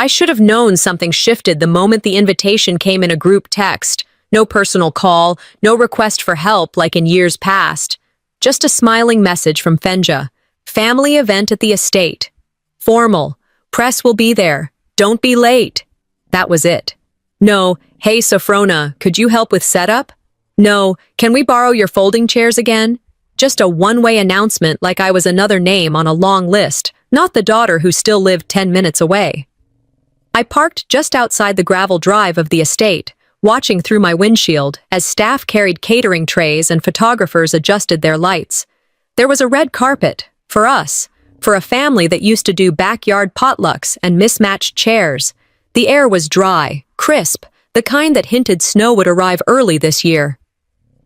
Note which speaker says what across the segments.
Speaker 1: I should have known something shifted the moment the invitation came in a group text. No personal call, no request for help like in years past. Just a smiling message from Fenja. Family event at the estate. Formal. Press will be there. Don't be late. That was it. No, hey Sophrona, could you help with setup? No, can we borrow your folding chairs again? Just a one-way announcement like I was another name on a long list, not the daughter who still lived 10 minutes away. I parked just outside the gravel drive of the estate, watching through my windshield as staff carried catering trays and photographers adjusted their lights. There was a red carpet, for us, for a family that used to do backyard potlucks and mismatched chairs. The air was dry, crisp, the kind that hinted snow would arrive early this year.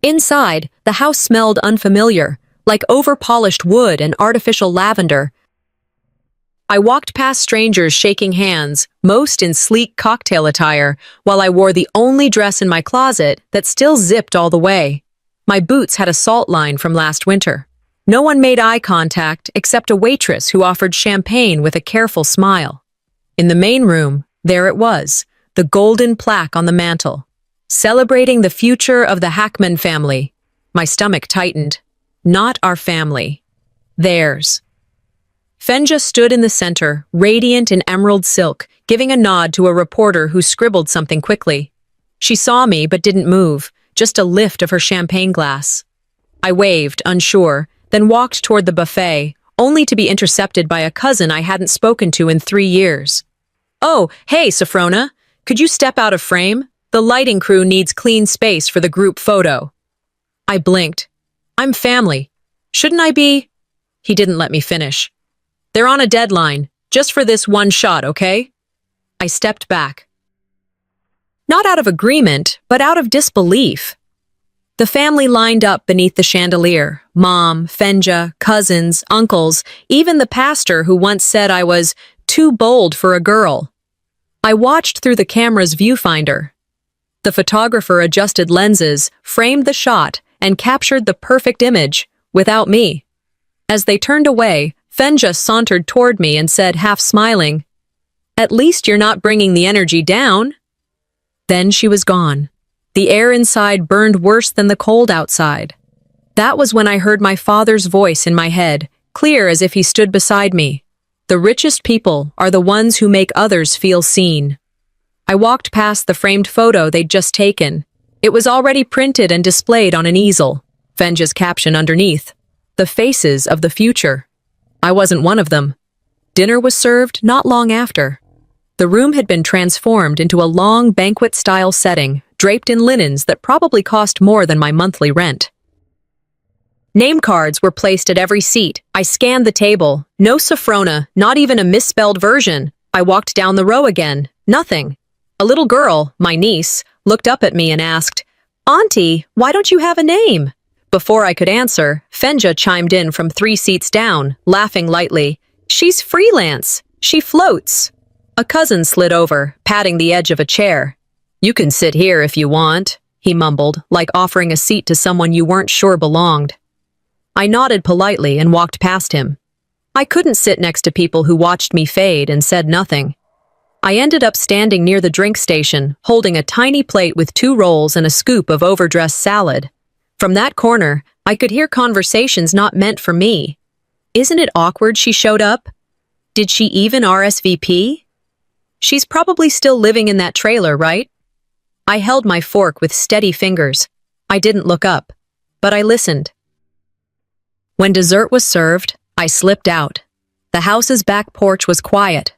Speaker 1: Inside, the house smelled unfamiliar, like over-polished wood and artificial lavender. I walked past strangers shaking hands, most in sleek cocktail attire, while I wore the only dress in my closet that still zipped all the way. My boots had a salt line from last winter. No one made eye contact except a waitress who offered champagne with a careful smile. In the main room, there it was, the golden plaque on the mantel, celebrating the future of the Hackman family. My stomach tightened. Not our family. Theirs. Fenja stood in the center, radiant in emerald silk, giving a nod to a reporter who scribbled something quickly. She saw me but didn't move, just a lift of her champagne glass. I waved, unsure, then walked toward the buffet, only to be intercepted by a cousin I hadn't spoken to in 3 years. Oh, hey, Sophrona. Could you step out of frame? The lighting crew needs clean space for the group photo. I blinked. I'm family. Shouldn't I be? He didn't let me finish. They're on a deadline, just for this one shot, okay? I stepped back. Not out of agreement, but out of disbelief. The family lined up beneath the chandelier. Mom, Fenja, cousins, uncles, even the pastor who once said I was too bold for a girl. I watched through the camera's viewfinder. The photographer adjusted lenses, framed the shot, and captured the perfect image, without me. As they turned away, Fenja sauntered toward me and said, half smiling, "At least you're not bringing the energy down." Then she was gone. The air inside burned worse than the cold outside. That was when I heard my father's voice in my head, clear as if he stood beside me. The richest people are the ones who make others feel seen. I walked past the framed photo they'd just taken. It was already printed and displayed on an easel. Fenja's caption underneath, "The faces of the future." I wasn't one of them. Dinner was served not long after. The room had been transformed into a long banquet-style setting, draped in linens that probably cost more than my monthly rent. Name cards were placed at every seat. I scanned the table. No Sophrona, not even a misspelled version. I walked down the row again. Nothing. A little girl, my niece, looked up at me and asked, "Auntie, why don't you have a name?" Before I could answer, Fenja chimed in from 3 seats down, laughing lightly. "She's freelance. She floats." A cousin slid over, patting the edge of a chair. "You can sit here if you want," he mumbled, like offering a seat to someone you weren't sure belonged. I nodded politely and walked past him. I couldn't sit next to people who watched me fade and said nothing. I ended up standing near the drink station, holding a tiny plate with 2 rolls and a scoop of overdressed salad. From that corner, I could hear conversations not meant for me. "Isn't it awkward she showed up? Did she even RSVP? She's probably still living in that trailer, right?" I held my fork with steady fingers. I didn't look up, but I listened. When dessert was served, I slipped out. The house's back porch was quiet.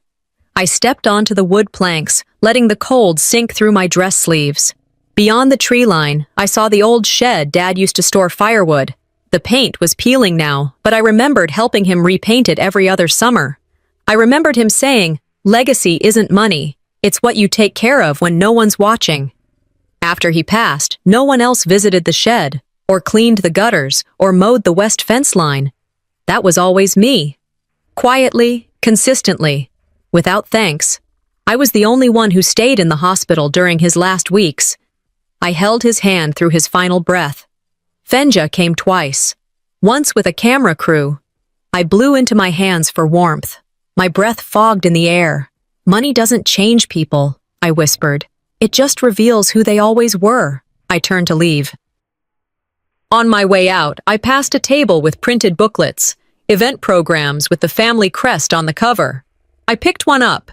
Speaker 1: I stepped onto the wood planks, letting the cold sink through my dress sleeves. Beyond the tree line, I saw the old shed Dad used to store firewood. The paint was peeling now, but I remembered helping him repaint it every other summer. I remembered him saying, "Legacy isn't money. It's what you take care of when no one's watching." After he passed, no one else visited the shed, or cleaned the gutters, or mowed the west fence line. That was always me. Quietly, consistently, without thanks. I was the only one who stayed in the hospital during his last weeks. I held his hand through his final breath. Fenja came twice. Once with a camera crew. I blew into my hands for warmth. My breath fogged in the air. Money doesn't change people, I whispered. It just reveals who they always were. I turned to leave. On my way out, I passed a table with printed booklets, event programs with the family crest on the cover. I picked one up.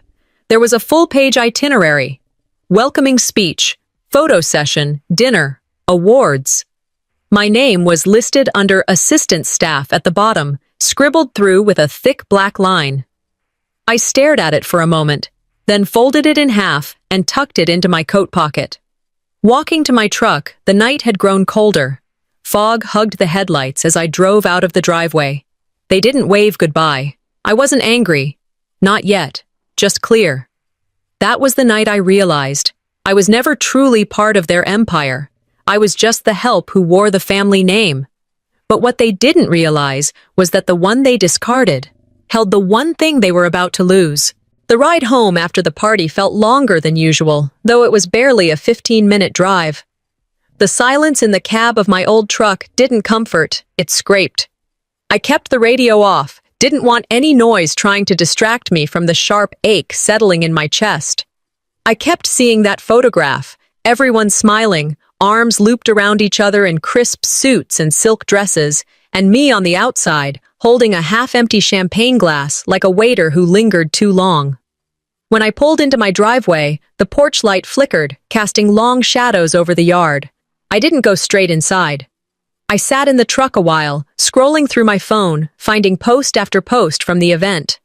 Speaker 1: There was a full-page itinerary. Welcoming speech, photo session, dinner, awards. My name was listed under assistant staff at the bottom, scribbled through with a thick black line. I stared at it for a moment, then folded it in half and tucked it into my coat pocket. Walking to my truck, the night had grown colder. Fog hugged the headlights as I drove out of the driveway. They didn't wave goodbye. I wasn't angry. Not yet. Just clear. That was the night I realized I was never truly part of their empire. I was just the help who wore the family name. But what they didn't realize was that the one they discarded held the one thing they were about to lose. The ride home after the party felt longer than usual, though it was barely a 15-minute drive. The silence in the cab of my old truck didn't comfort, it scraped. I kept the radio off, didn't want any noise trying to distract me from the sharp ache settling in my chest. I kept seeing that photograph, everyone smiling, arms looped around each other in crisp suits and silk dresses, and me on the outside, holding a half-empty champagne glass like a waiter who lingered too long. When I pulled into my driveway, the porch light flickered, casting long shadows over the yard. I didn't go straight inside. I sat in the truck a while, scrolling through my phone, finding post after post from the event.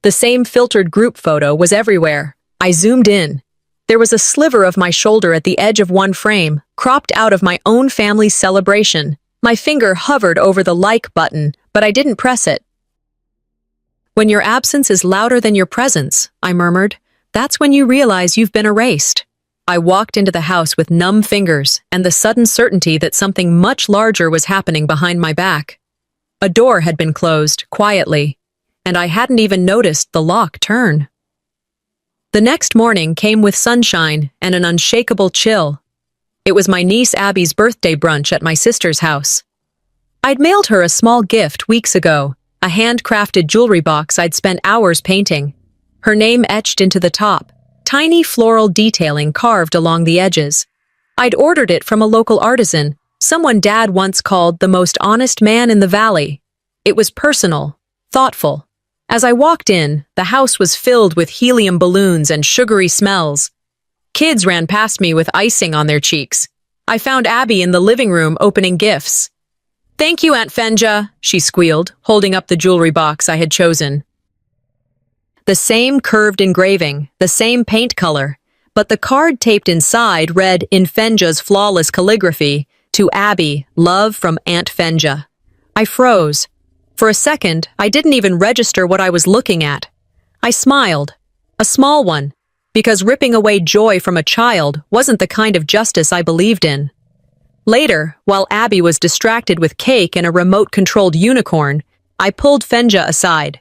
Speaker 1: The same filtered group photo was everywhere. I zoomed in. There was a sliver of my shoulder at the edge of one frame, cropped out of my own family's celebration. My finger hovered over the like button, but I didn't press it. When your absence is louder than your presence, I murmured, that's when you realize you've been erased. I walked into the house with numb fingers and the sudden certainty that something much larger was happening behind my back. A door had been closed, quietly, and I hadn't even noticed the lock turn. The next morning came with sunshine and an unshakable chill. It was my niece Abby's birthday brunch at my sister's house. I'd mailed her a small gift weeks ago, a handcrafted jewelry box I'd spent hours painting. Her name etched into the top, tiny floral detailing carved along the edges. I'd ordered it from a local artisan, someone Dad once called the most honest man in the valley. It was personal, thoughtful. As I walked in, the house was filled with helium balloons and sugary smells. Kids ran past me with icing on their cheeks. I found Abby in the living room opening gifts. "Thank you, Aunt Fenja," she squealed, holding up the jewelry box I had chosen. The same curved engraving, the same paint color, but the card taped inside read in Fenja's flawless calligraphy, "To Abby, love from Aunt Fenja." I froze. For a second, I didn't even register what I was looking at. I smiled, a small one, because ripping away joy from a child wasn't the kind of justice I believed in. Later, while Abby was distracted with cake and a remote-controlled unicorn, I pulled Fenja aside.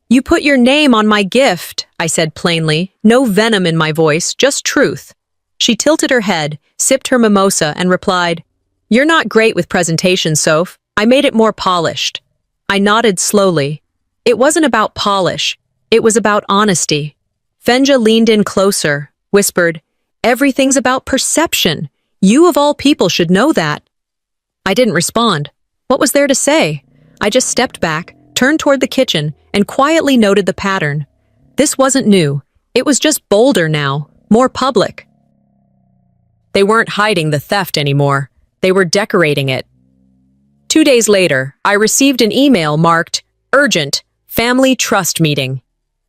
Speaker 1: "You put your name on my gift," I said plainly, no venom in my voice, just truth. She tilted her head, sipped her mimosa, and replied, "You're not great with presentations, Soph. I made it more polished." I nodded slowly. It wasn't about polish. It was about honesty. Fenja leaned in closer, whispered, "Everything's about perception. You of all people should know that." I didn't respond. What was there to say? I just stepped back, turned toward the kitchen, and quietly noted the pattern. This wasn't new. It was just bolder now, more public. They weren't hiding the theft anymore. They were decorating it. 2 days later, I received an email marked, "Urgent, Family Trust Meeting."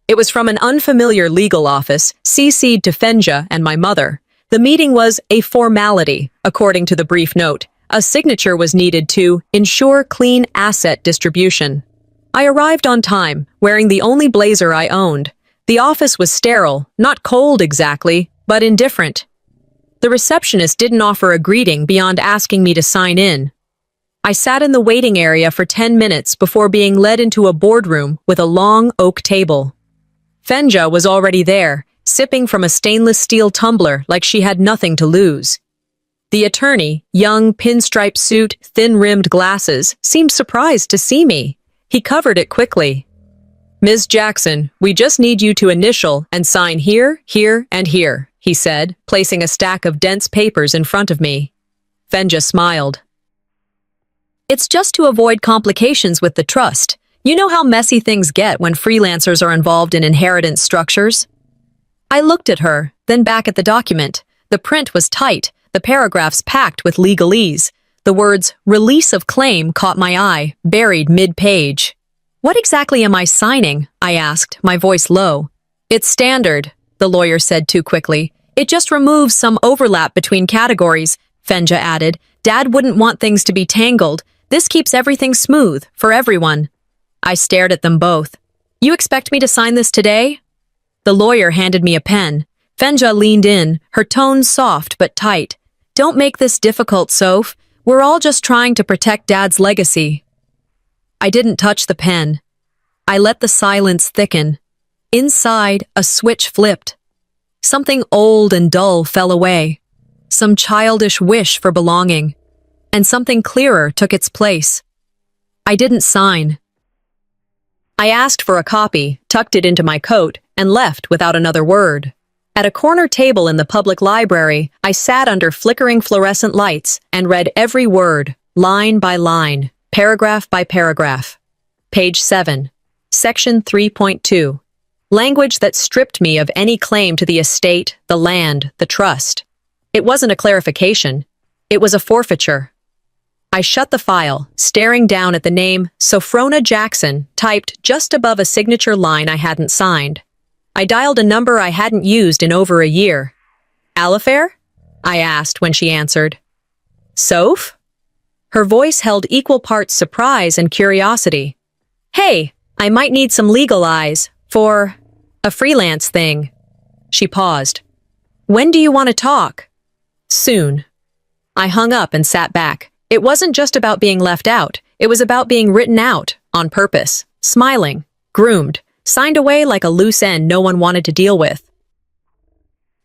Speaker 1: It was from an unfamiliar legal office, CC'd to Fenja and my mother. The meeting was a formality, according to the brief note. A signature was needed to ensure clean asset distribution. I arrived on time, wearing the only blazer I owned. The office was sterile, not cold exactly, but indifferent. The receptionist didn't offer a greeting beyond asking me to sign in. I sat in the waiting area for 10 minutes before being led into a boardroom with a long oak table. Fenja was already there, sipping from a stainless steel tumbler like she had nothing to lose. The attorney, young, pinstripe suit, thin-rimmed glasses, seemed surprised to see me. He covered it quickly. Ms. Jackson, we just need you to initial and sign here, here, and here, he said, placing a stack of dense papers in front of me. Fenja smiled. It's just to avoid complications with the trust. You know how messy things get when freelancers are involved in inheritance structures? I looked at her, then back at the document. The print was tight, the paragraphs packed with legalese. The words, release of claim, caught my eye, buried mid-page. What exactly am I signing? I asked, my voice low. It's standard, the lawyer said too quickly. It just removes some overlap between categories, Fenja added. Dad wouldn't want things to be tangled. This keeps everything smooth, for everyone. I stared at them both. You expect me to sign this today? The lawyer handed me a pen. Fenja leaned in, her tone soft but tight. Don't make this difficult, Soph. We're all just trying to protect Dad's legacy. I didn't touch the pen. I let the silence thicken. Inside, a switch flipped. Something old and dull fell away. Some childish wish for belonging. And something clearer took its place. I didn't sign. I asked for a copy, tucked it into my coat, and left without another word. At a corner table in the public library, I sat under flickering fluorescent lights and read every word, line by line, paragraph by paragraph. Page 7. Section 3.2. Language that stripped me of any claim to the estate, the land, the trust. It wasn't a clarification. It was a forfeiture. I shut the file, staring down at the name Sophrona Jackson, typed just above a signature line I hadn't signed. I dialed a number I hadn't used in over a year. Alifair? I asked when she answered. Soph? Her voice held equal parts surprise and curiosity. Hey, I might need some legal eyes for a freelance thing. She paused. When do you want to talk? Soon. I hung up and sat back. It wasn't just about being left out. It was about being written out, on purpose, smiling, groomed, signed away like a loose end no one wanted to deal with.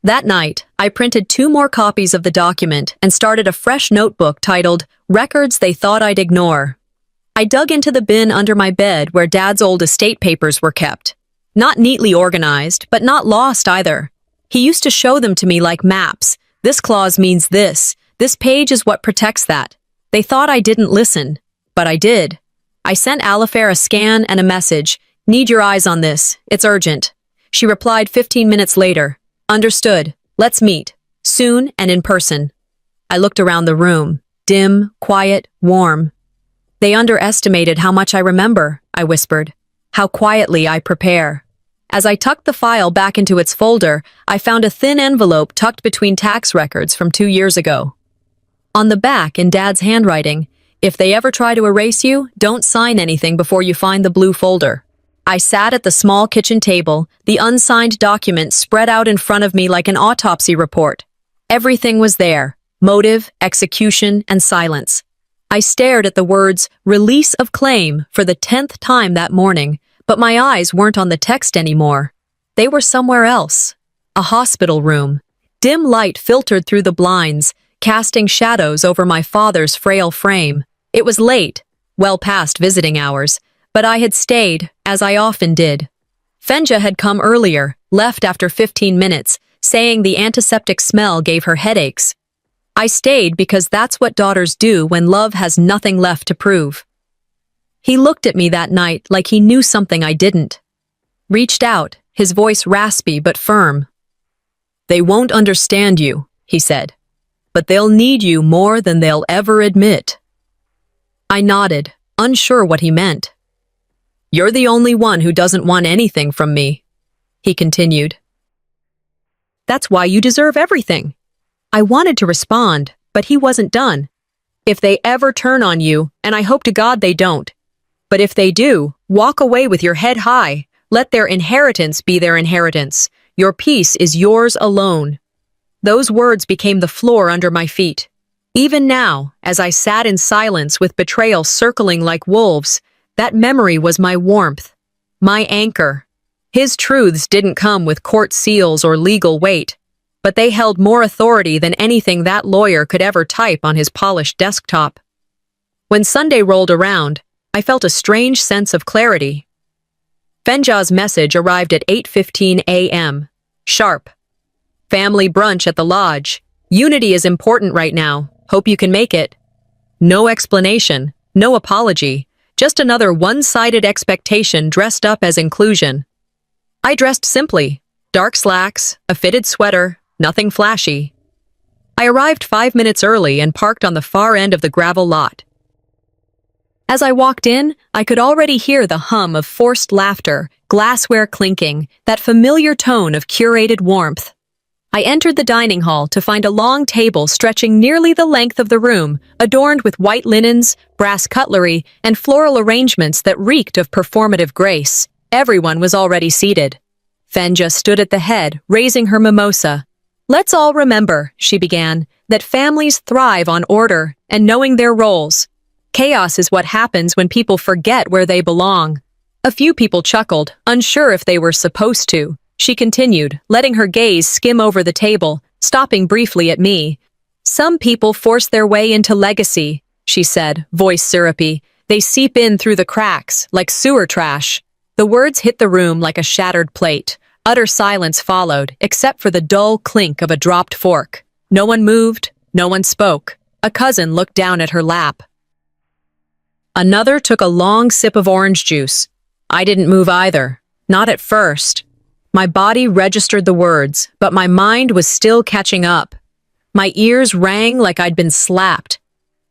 Speaker 1: That night, I printed 2 more copies of the document and started a fresh notebook titled Records They Thought I'd Ignore. I dug into the bin under my bed where Dad's old estate papers were kept. Not neatly organized, but not lost either. He used to show them to me like maps. This clause means this. This page is what protects that. They thought I didn't listen, but I did. I sent Alifair a scan and a message. Need your eyes on this. It's urgent. She replied 15 minutes later. Understood. Let's meet. Soon and in person. I looked around the room. Dim, quiet, warm. They underestimated how much I remember, I whispered. How quietly I prepare. As I tucked the file back into its folder, I found a thin envelope tucked between tax records from 2 years ago. On the back, in Dad's handwriting, if they ever try to erase you, don't sign anything before you find the blue folder. I sat at the small kitchen table, the unsigned document spread out in front of me like an autopsy report. Everything was there, motive, execution, and silence. I stared at the words, release of claim, for the 10th time that morning, but my eyes weren't on the text anymore. They were somewhere else. A hospital room. Dim light filtered through the blinds, casting shadows over my father's frail frame. It was late, well past visiting hours, but I had stayed, as I often did. Fenja had come earlier, left after 15 minutes, saying the antiseptic smell gave her headaches. I stayed because that's what daughters do when love has nothing left to prove. He looked at me that night like he knew something I didn't. Reached out, his voice raspy but firm. They won't understand you, he said. But they'll need you more than they'll ever admit. I nodded, unsure what he meant. You're the only one who doesn't want anything from me, he continued. That's why you deserve everything. I wanted to respond, but he wasn't done. If they ever turn on you, and I hope to God they don't, but if they do, walk away with your head high. Let their inheritance be their inheritance. Your peace is yours alone. Those words became the floor under my feet. Even now, as I sat in silence with betrayal circling like wolves, that memory was my warmth, my anchor. His truths didn't come with court seals or legal weight, but they held more authority than anything that lawyer could ever type on his polished desktop. When Sunday rolled around, I felt a strange sense of clarity. Fenja's message arrived at 8:15 a.m. Sharp. Family brunch at the lodge. Unity is important right now. Hope you can make it. No explanation, no apology, just another one-sided expectation dressed up as inclusion. I dressed simply. Dark slacks, a fitted sweater, nothing flashy. I arrived 5 minutes early and parked on the far end of the gravel lot. As I walked in, I could already hear the hum of forced laughter, glassware clinking, that familiar tone of curated warmth. I entered the dining hall to find a long table stretching nearly the length of the room, adorned with white linens, brass cutlery, and floral arrangements that reeked of performative grace. Everyone was already seated. Fenja stood at the head, raising her mimosa. "Let's all remember," she began, "that families thrive on order and knowing their roles. Chaos is what happens when people forget where they belong." A few people chuckled, unsure if they were supposed to. She continued, letting her gaze skim over the table, stopping briefly at me. "Some people force their way into legacy," she said, voice syrupy. "They seep in through the cracks, like sewer trash." The words hit the room like a shattered plate. Utter silence followed, except for the dull clink of a dropped fork. No one moved, no one spoke. A cousin looked down at her lap. Another took a long sip of orange juice. I didn't move either. Not at first. My body registered the words, but my mind was still catching up. My ears rang like I'd been slapped.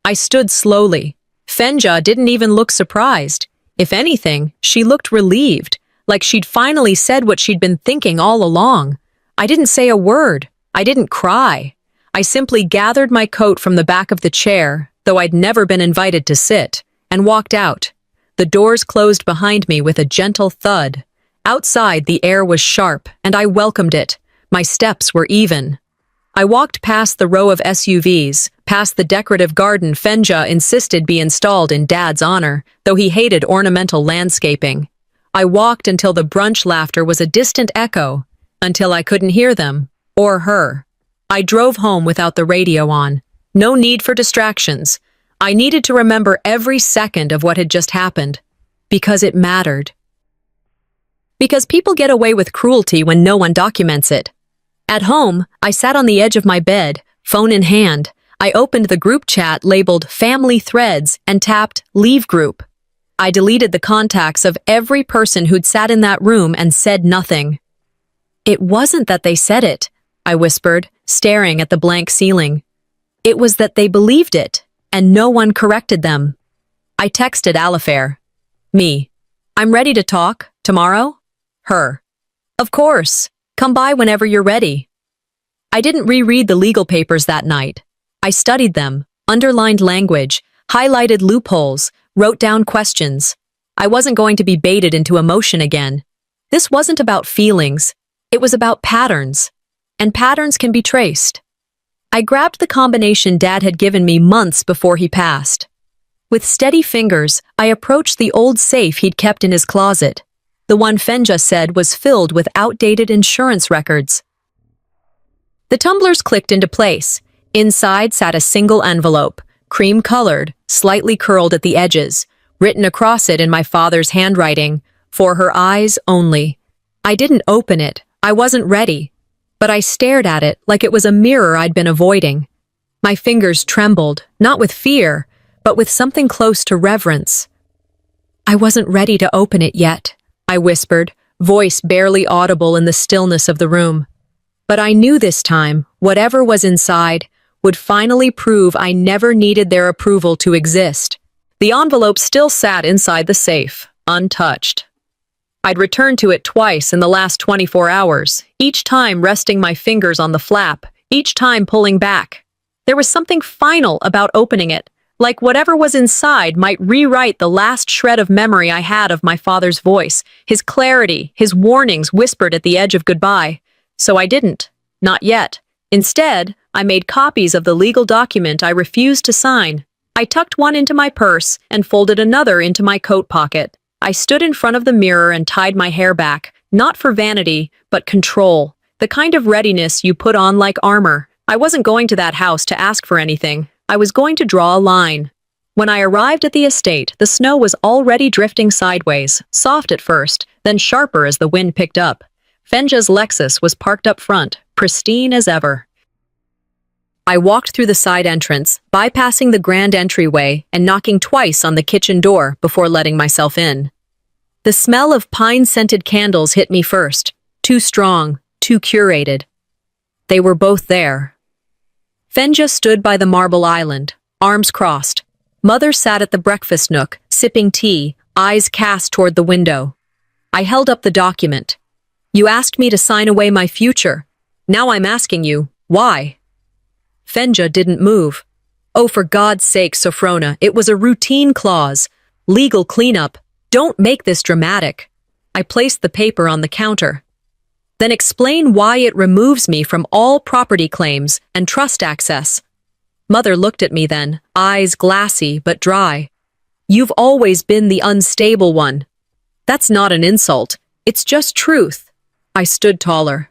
Speaker 1: I stood slowly. Fenja didn't even look surprised. If anything, she looked relieved, like she'd finally said what she'd been thinking all along. I didn't say a word. I didn't cry. I simply gathered my coat from the back of the chair, though I'd never been invited to sit, and walked out. The doors closed behind me with a gentle thud. Outside, the air was sharp, and I welcomed it. My steps were even. I walked past the row of SUVs, past the decorative garden Fenja insisted be installed in Dad's honor, though he hated ornamental landscaping. I walked until the brunch laughter was a distant echo, until I couldn't hear them, or her. I drove home without the radio on. No need for distractions. I needed to remember every second of what had just happened, because it mattered. Because people get away with cruelty when no one documents it. At home, I sat on the edge of my bed, phone in hand. I opened the group chat labeled Family Threads and tapped Leave Group. I deleted the contacts of every person who'd sat in that room and said nothing. "It wasn't that they said it," I whispered, staring at the blank ceiling. "It was that they believed it, and no one corrected them." I texted Alifair. Me. "I'm ready to talk. Tomorrow?" Her. "Of course. Come by whenever you're ready." I didn't reread the legal papers that night. I studied them, underlined language, highlighted loopholes, wrote down questions. I wasn't going to be baited into emotion again. This wasn't about feelings. It was about patterns. And patterns can be traced. I grabbed the combination Dad had given me months before he passed. With steady fingers, I approached the old safe he'd kept in his closet. The one Fenja said was filled with outdated insurance records. The tumblers clicked into place. Inside sat a single envelope, cream-colored, slightly curled at the edges, written across it in my father's handwriting, "For her eyes only." I didn't open it. I wasn't ready. But I stared at it like it was a mirror I'd been avoiding. My fingers trembled, not with fear, but with something close to reverence. "I wasn't ready to open it yet," I whispered, voice barely audible in the stillness of the room. But I knew this time, whatever was inside, would finally prove I never needed their approval to exist. The envelope still sat inside the safe, untouched. I'd returned to it twice in the last 24 hours, each time resting my fingers on the flap, each time pulling back. There was something final about opening it, like whatever was inside might rewrite the last shred of memory I had of my father's voice, his clarity, his warnings whispered at the edge of goodbye. So I didn't. Not yet. Instead, I made copies of the legal document I refused to sign. I tucked one into my purse and folded another into my coat pocket. I stood in front of the mirror and tied my hair back, not for vanity, but control, the kind of readiness you put on like armor. I wasn't going to that house to ask for anything. I was going to draw a line. When I arrived at the estate, the snow was already drifting sideways, soft at first, then sharper as the wind picked up. Fenja's Lexus was parked up front, pristine as ever. I walked through the side entrance, bypassing the grand entryway and knocking twice on the kitchen door before letting myself in. The smell of pine-scented candles hit me first, too strong, too curated. They were both there. Fenja stood by the marble island, arms crossed. Mother sat at the breakfast nook, sipping tea, eyes cast toward the window. I held up the document. You asked me to sign away my future. Now I'm asking you, why? Fenja didn't move. Oh, for God's sake, Sophrona, it was a routine clause. Legal cleanup. Don't make this dramatic. I placed the paper on the counter. Then explain why it removes me from all property claims and trust access. Mother looked at me then, eyes glassy but dry. You've always been the unstable one. That's not an insult. It's just truth. I stood taller.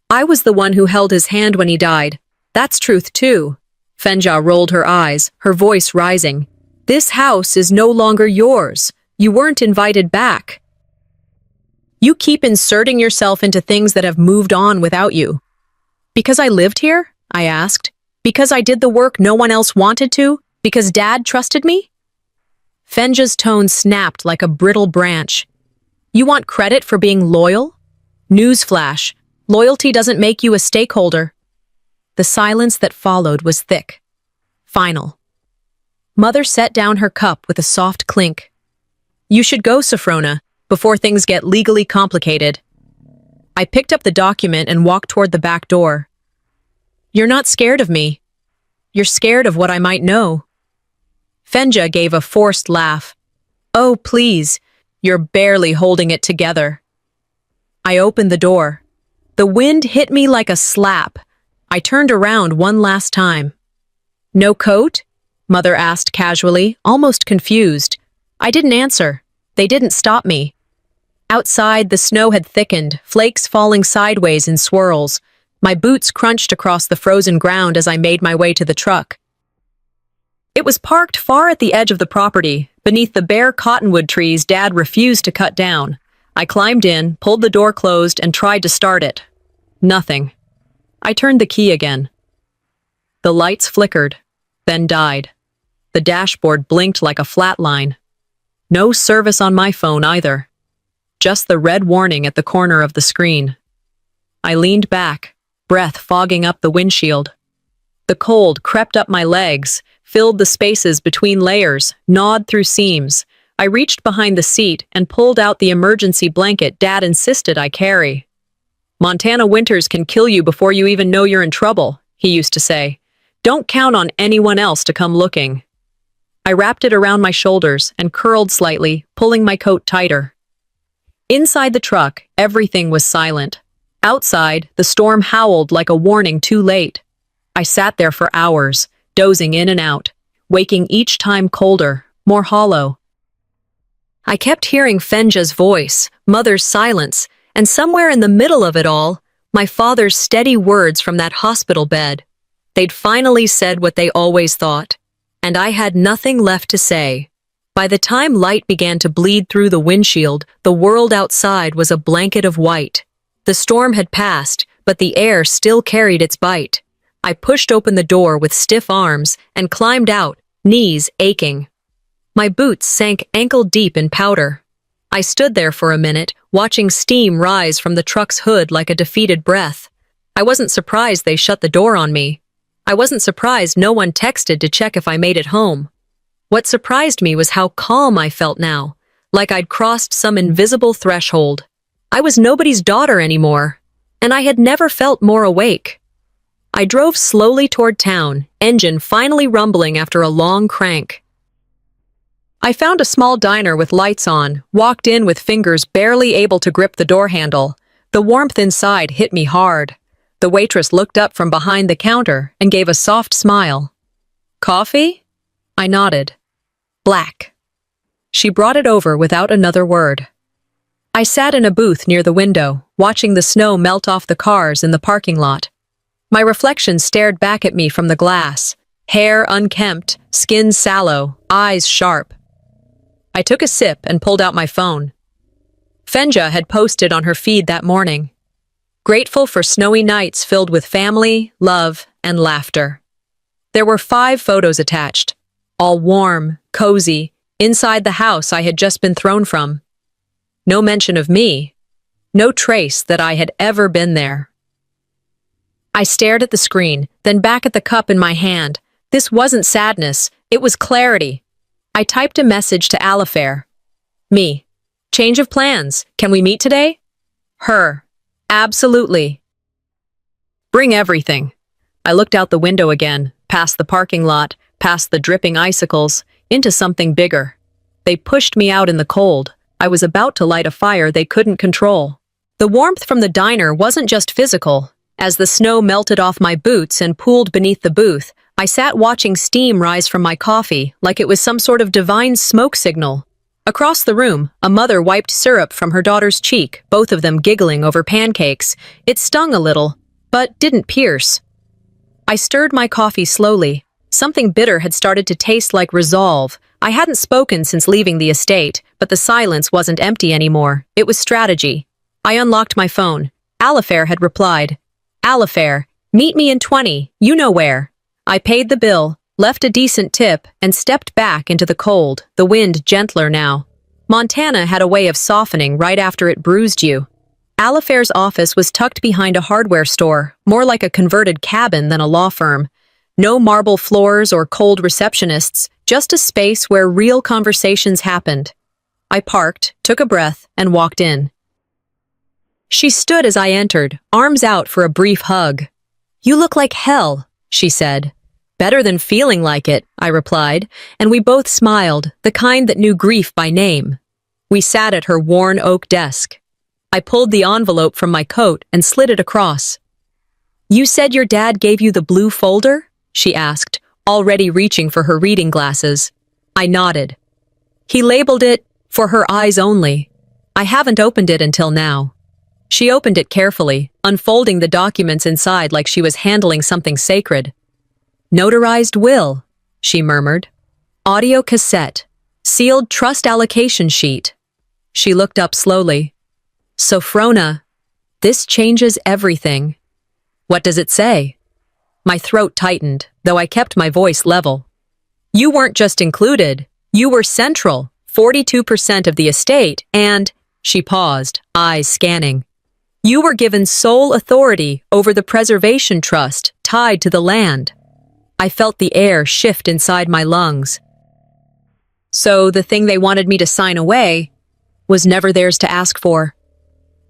Speaker 1: I was the one who held his hand when he died. That's truth too. Fenja rolled her eyes, her voice rising. This house is no longer yours. You weren't invited back. You keep inserting yourself into things that have moved on without you. Because I lived here? I asked. Because I did the work no one else wanted to? Because Dad trusted me? Fenja's tone snapped like a brittle branch. You want credit for being loyal? Newsflash. Loyalty doesn't make you a stakeholder. The silence that followed was thick. Final. Mother set down her cup with a soft clink. You should go, Sophrona, before things get legally complicated. I picked up the document and walked toward the back door. You're not scared of me. You're scared of what I might know. Fenja gave a forced laugh. Oh, please, you're barely holding it together. I opened the door. The wind hit me like a slap. I turned around one last time. No coat? Mother asked casually, almost confused. I didn't answer. They didn't stop me. Outside, the snow had thickened, flakes falling sideways in swirls. My boots crunched across the frozen ground as I made my way to the truck. It was parked far at the edge of the property, beneath the bare cottonwood trees Dad refused to cut down. I climbed in, pulled the door closed, and tried to start it. Nothing. I turned the key again. The lights flickered, then died. The dashboard blinked like a flat line. No service on my phone either. Just the red warning at the corner of the screen. I leaned back, breath fogging up the windshield. The cold crept up my legs, filled the spaces between layers, gnawed through seams. I reached behind the seat and pulled out the emergency blanket Dad insisted I carry. Montana winters can kill you before you even know you're in trouble, he used to say. Don't count on anyone else to come looking. I wrapped it around my shoulders and curled slightly, pulling my coat tighter. Inside the truck, everything was silent. Outside, the storm howled like a warning too late. I sat there for hours, dozing in and out, waking each time colder, more hollow. I kept hearing Fenja's voice, Mother's silence, and somewhere in the middle of it all, my father's steady words from that hospital bed. They'd finally said what they always thought, and I had nothing left to say. By the time light began to bleed through the windshield, the world outside was a blanket of white. The storm had passed, but the air still carried its bite. I pushed open the door with stiff arms and climbed out, knees aching. My boots sank ankle-deep in powder. I stood there for a minute, watching steam rise from the truck's hood like a defeated breath. I wasn't surprised they shut the door on me. I wasn't surprised no one texted to check if I made it home. What surprised me was how calm I felt now, like I'd crossed some invisible threshold. I was nobody's daughter anymore, and I had never felt more awake. I drove slowly toward town, engine finally rumbling after a long crank. I found a small diner with lights on, walked in with fingers barely able to grip the door handle. The warmth inside hit me hard. The waitress looked up from behind the counter and gave a soft smile. Coffee? I nodded. Black. She brought it over without another word. I sat in a booth near the window, watching the snow melt off the cars in the parking lot. My reflection stared back at me from the glass. Hair unkempt, skin sallow, eyes sharp. I took a sip and pulled out my phone. Fenja had posted on her feed that morning. Grateful for snowy nights filled with family, love, and laughter. There were 5 photos attached, all warm, cozy, inside the house I had just been thrown from. No mention of me, no trace that I had ever been there. I stared at the screen, then back at the cup in my hand. This wasn't sadness, it was clarity. I typed a message to Alifair. Me. Change of plans. Can we meet today? Her. Absolutely. Bring everything. I looked out the window again, past the parking lot, past the dripping icicles, into something bigger. They pushed me out in the cold. I was about to light a fire they couldn't control. The warmth from the diner wasn't just physical. As the snow melted off my boots and pooled beneath the booth, I sat watching steam rise from my coffee like it was some sort of divine smoke signal. Across the room, a mother wiped syrup from her daughter's cheek, both of them giggling over pancakes. It stung a little, but didn't pierce. I stirred my coffee slowly. Something bitter had started to taste like resolve. I hadn't spoken since leaving the estate, but the silence wasn't empty anymore. It was strategy. I unlocked my phone. Alifair had replied. Alifair, meet me in 20, you know where. I paid the bill, left a decent tip, and stepped back into the cold, the wind gentler now. Montana had a way of softening right after it bruised you. Alifair's office was tucked behind a hardware store, more like a converted cabin than a law firm. No marble floors or cold receptionists, just a space where real conversations happened. I parked, took a breath, and walked in. She stood as I entered, arms out for a brief hug. You look like hell, she said. Better than feeling like it, I replied, and we both smiled, the kind that knew grief by name. We sat at her worn oak desk. I pulled the envelope from my coat and slid it across. You said your dad gave you the blue folder? She asked, already reaching for her reading glasses. I nodded. He labeled it, for her eyes only. I haven't opened it until now. She opened it carefully, unfolding the documents inside like she was handling something sacred. Notarized will, she murmured. Audio cassette. Sealed trust allocation sheet. She looked up slowly. Sophrona, this changes everything. What does it say? My throat tightened, though I kept my voice level. You weren't just included. You were central, 42% of the estate, and, she paused, eyes scanning. You were given sole authority over the preservation trust tied to the land. I felt the air shift inside my lungs. So the thing they wanted me to sign away was never theirs to ask for.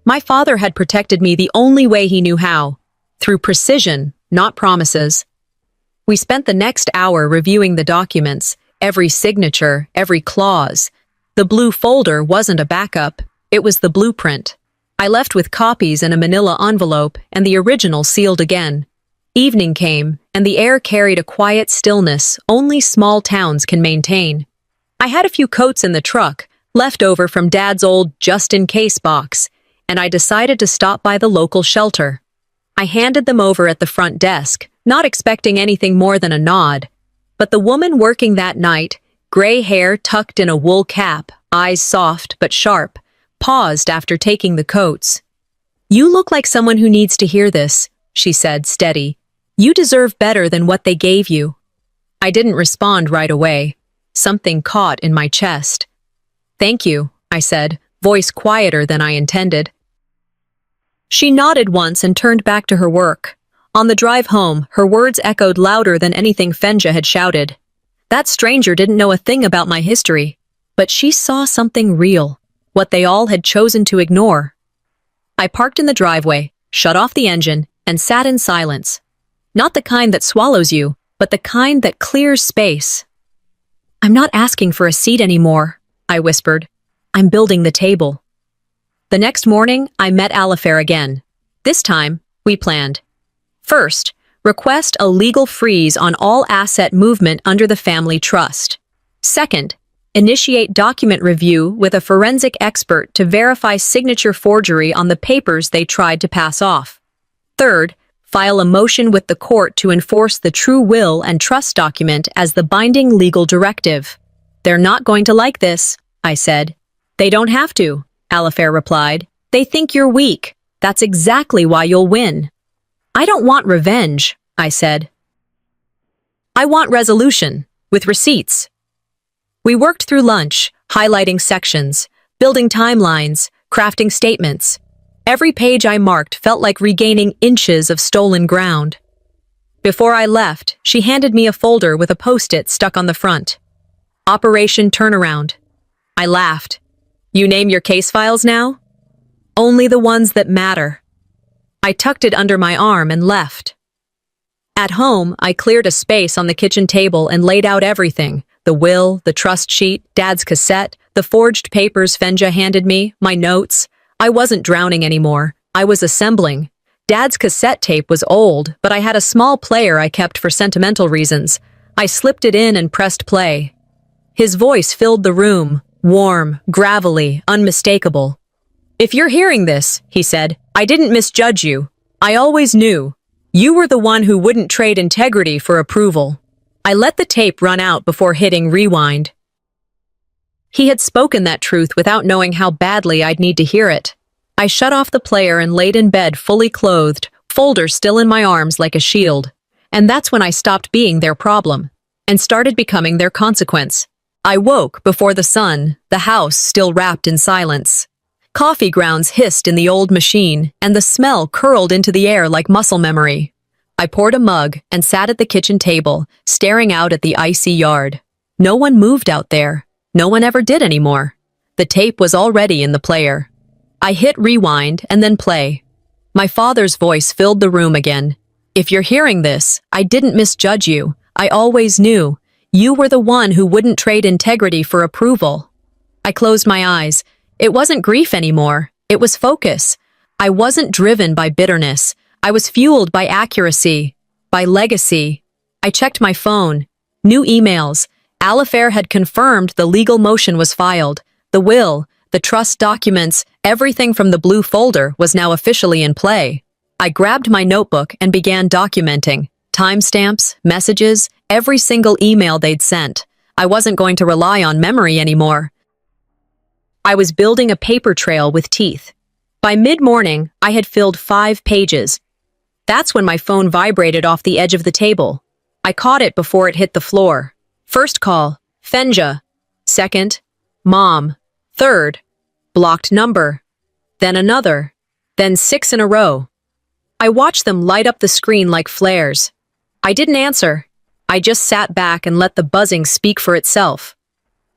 Speaker 1: My father had protected me the only way he knew how, through precision, not promises. We spent the next hour reviewing the documents, every signature, every clause. The blue folder wasn't a backup, it was the blueprint. I left with copies in a manila envelope and the original sealed again. Evening came, and the air carried a quiet stillness only small towns can maintain. I had a few coats in the truck, left over from Dad's old just-in-case box, and I decided to stop by the local shelter. I handed them over at the front desk, not expecting anything more than a nod. But the woman working that night, gray hair tucked in a wool cap, eyes soft but sharp, paused after taking the coats. You look like someone who needs to hear this, she said, steady. You deserve better than what they gave you. I didn't respond right away. Something caught in my chest. Thank you, I said, voice quieter than I intended. She nodded once and turned back to her work. On the drive home, her words echoed louder than anything Fenja had shouted. That stranger didn't know a thing about my history, but she saw something real, what they all had chosen to ignore. I parked in the driveway, shut off the engine, and sat in silence. Not the kind that swallows you, but the kind that clears space. I'm not asking for a seat anymore, I whispered. I'm building the table. The next morning, I met Alifair again. This time, we planned. First, request a legal freeze on all asset movement under the family trust. Second, initiate document review with a forensic expert to verify signature forgery on the papers they tried to pass off. Third, file a motion with the court to enforce the true will and trust document as the binding legal directive. They're not going to like this, I said. They don't have to, Alifair replied. They think you're weak. That's exactly why you'll win. I don't want revenge, I said. I want resolution, with receipts. We worked through lunch, highlighting sections, building timelines, crafting statements. Every page I marked felt like regaining inches of stolen ground. Before I left, she handed me a folder with a post-it stuck on the front. Operation Turnaround. I laughed. You name your case files now? Only the ones that matter. I tucked it under my arm and left. At home, I cleared a space on the kitchen table and laid out everything. The will, the trust sheet, Dad's cassette, the forged papers Fenja handed me, my notes. I wasn't drowning anymore. I was assembling. Dad's cassette tape was old, but I had a small player I kept for sentimental reasons. I slipped it in and pressed play. His voice filled the room, warm, gravelly, unmistakable. If you're hearing this, he said, I didn't misjudge you. I always knew. You were the one who wouldn't trade integrity for approval. I let the tape run out before hitting rewind. He had spoken that truth without knowing how badly I'd need to hear it. I shut off the player and laid in bed fully clothed, folder still in my arms like a shield. And that's when I stopped being their problem and started becoming their consequence. I woke before the sun, the house still wrapped in silence. Coffee grounds hissed in the old machine, and the smell curled into the air like muscle memory. I poured a mug and sat at the kitchen table, staring out at the icy yard. No one moved out there. No one ever did anymore. The tape was already in the player. I hit rewind and then play. My father's voice filled the room again. If you're hearing this, I didn't misjudge you. I always knew. You were the one who wouldn't trade integrity for approval. I closed my eyes. It wasn't grief anymore. It was focus. I wasn't driven by bitterness. I was fueled by accuracy, by legacy. I checked my phone. New emails. Alifair had confirmed the legal motion was filed. The will, the trust documents, everything from the blue folder was now officially in play. I grabbed my notebook and began documenting. Timestamps, messages, every single email they'd sent. I wasn't going to rely on memory anymore. I was building a paper trail with teeth. By mid-morning, I had filled 5 pages. That's when my phone vibrated off the edge of the table. I caught it before it hit the floor. First call, Fenja. Second, Mom. Third, blocked number. Then another. Then 6 in a row. I watched them light up the screen like flares. I didn't answer. I just sat back and let the buzzing speak for itself.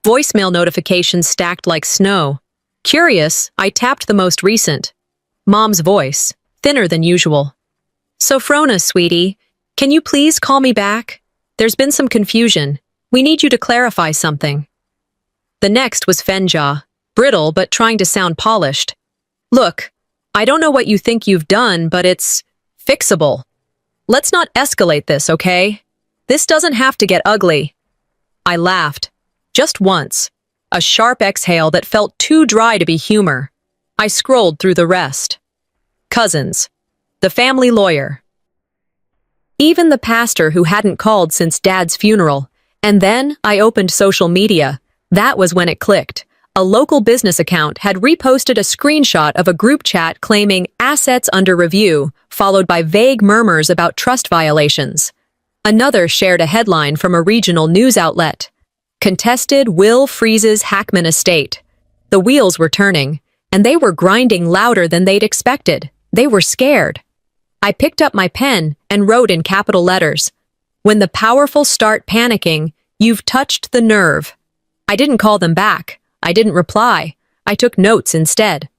Speaker 1: Voicemail notifications stacked like snow. Curious, I tapped the most recent. Mom's voice, thinner than usual. Sophrona, sweetie, can you please call me back? There's been some confusion. We need you to clarify something. The next was Fenja, brittle but trying to sound polished. Look, I don't know what you think you've done, but it's fixable. Let's not escalate this, okay? This doesn't have to get ugly. I laughed. Just once. A sharp exhale that felt too dry to be humor. I scrolled through the rest. Cousins. The family lawyer. Even the pastor who hadn't called since Dad's funeral. And then I opened social media. That was when it clicked. A local business account had reposted a screenshot of a group chat claiming assets under review, followed by vague murmurs about trust violations. Another shared a headline from a regional news outlet. Contested will freezes Hackman estate. The wheels were turning, and they were grinding louder than they'd expected. They were scared. I picked up my pen and wrote in capital letters, "When the powerful start panicking, you've touched the nerve." I didn't call them back. I didn't reply. I took notes instead.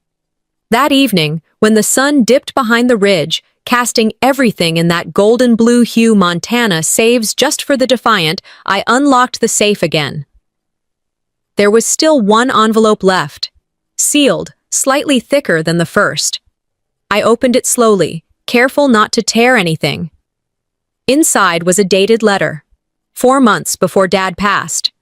Speaker 1: That evening, when the sun dipped behind the ridge, casting everything in that golden blue hue Montana saves just for the defiant, I unlocked the safe again. There was still one envelope left, sealed, slightly thicker than the first. I opened it slowly, careful not to tear anything. Inside was a dated letter, 4 months before Dad passed.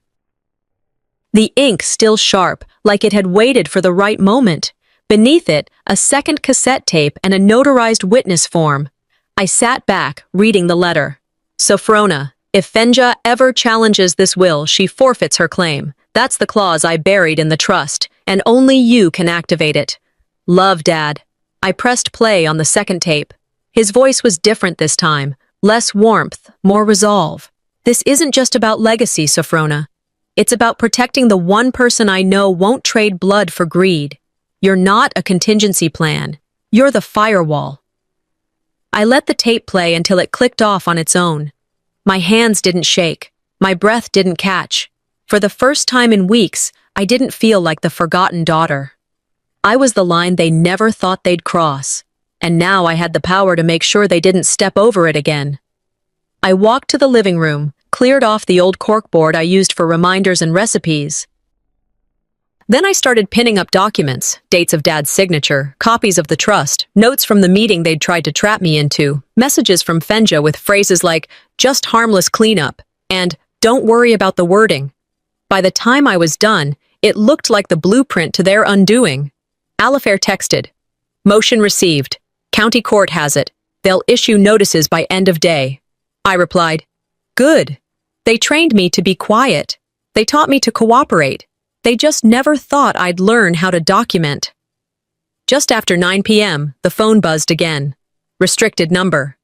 Speaker 1: The ink still sharp, like it had waited for the right moment. Beneath it, a second cassette tape and a notarized witness form. I sat back, reading the letter. Sophrona, if Fenja ever challenges this will, she forfeits her claim. That's the clause I buried in the trust, and only you can activate it. Love, Dad. I pressed play on the second tape. His voice was different this time. Less warmth, more resolve. This isn't just about legacy, Sophrona. It's about protecting the one person I know won't trade blood for greed. You're not a contingency plan. You're the firewall. I let the tape play until it clicked off on its own. My hands didn't shake. My breath didn't catch. For the first time in weeks, I didn't feel like the forgotten daughter. I was the line they never thought they'd cross, and now I had the power to make sure they didn't step over it again. I walked to the living room, cleared off the old corkboard I used for reminders and recipes. Then I started pinning up documents, dates of Dad's signature, copies of the trust, notes from the meeting they'd tried to trap me into, messages from Fenja with phrases like, just harmless cleanup, and don't worry about the wording. By the time I was done, it looked like the blueprint to their undoing. Alifair texted, motion received. County court has it. They'll issue notices by end of day. I replied, good. They trained me to be quiet. They taught me to cooperate. They just never thought I'd learn how to document. Just after 9 p.m., the phone buzzed again. Restricted number.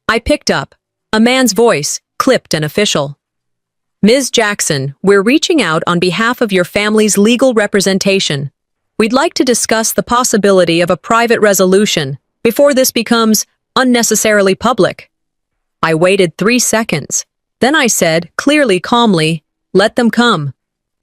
Speaker 1: I picked up. A man's voice, clipped and official. Ms. Jackson, we're reaching out on behalf of your family's legal representation. We'd like to discuss the possibility of a private resolution before this becomes unnecessarily public. I waited 3 seconds. Then I said, clearly, calmly, let them come.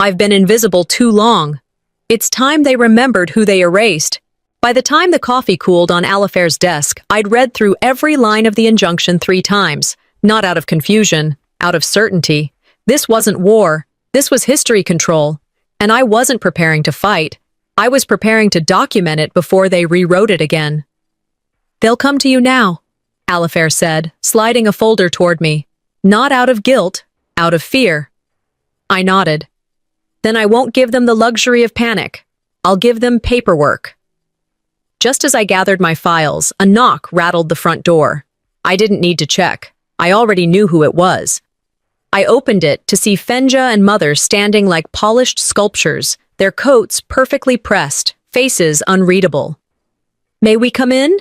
Speaker 1: I've been invisible too long. It's time they remembered who they erased. By the time the coffee cooled on Alifair's desk, I'd read through every line of the injunction 3 times, not out of confusion, out of certainty. This wasn't war. This was history control. And I wasn't preparing to fight. I was preparing to document it before they rewrote it again. They'll come to you now, Alifair said, sliding a folder toward me. Not out of guilt, out of fear. I nodded. Then I won't give them the luxury of panic. I'll give them paperwork. Just as I gathered my files, a knock rattled the front door. I didn't need to check. I already knew who it was. I opened it to see Fenja and Mother standing like polished sculptures, their coats perfectly pressed, faces unreadable. May we come in?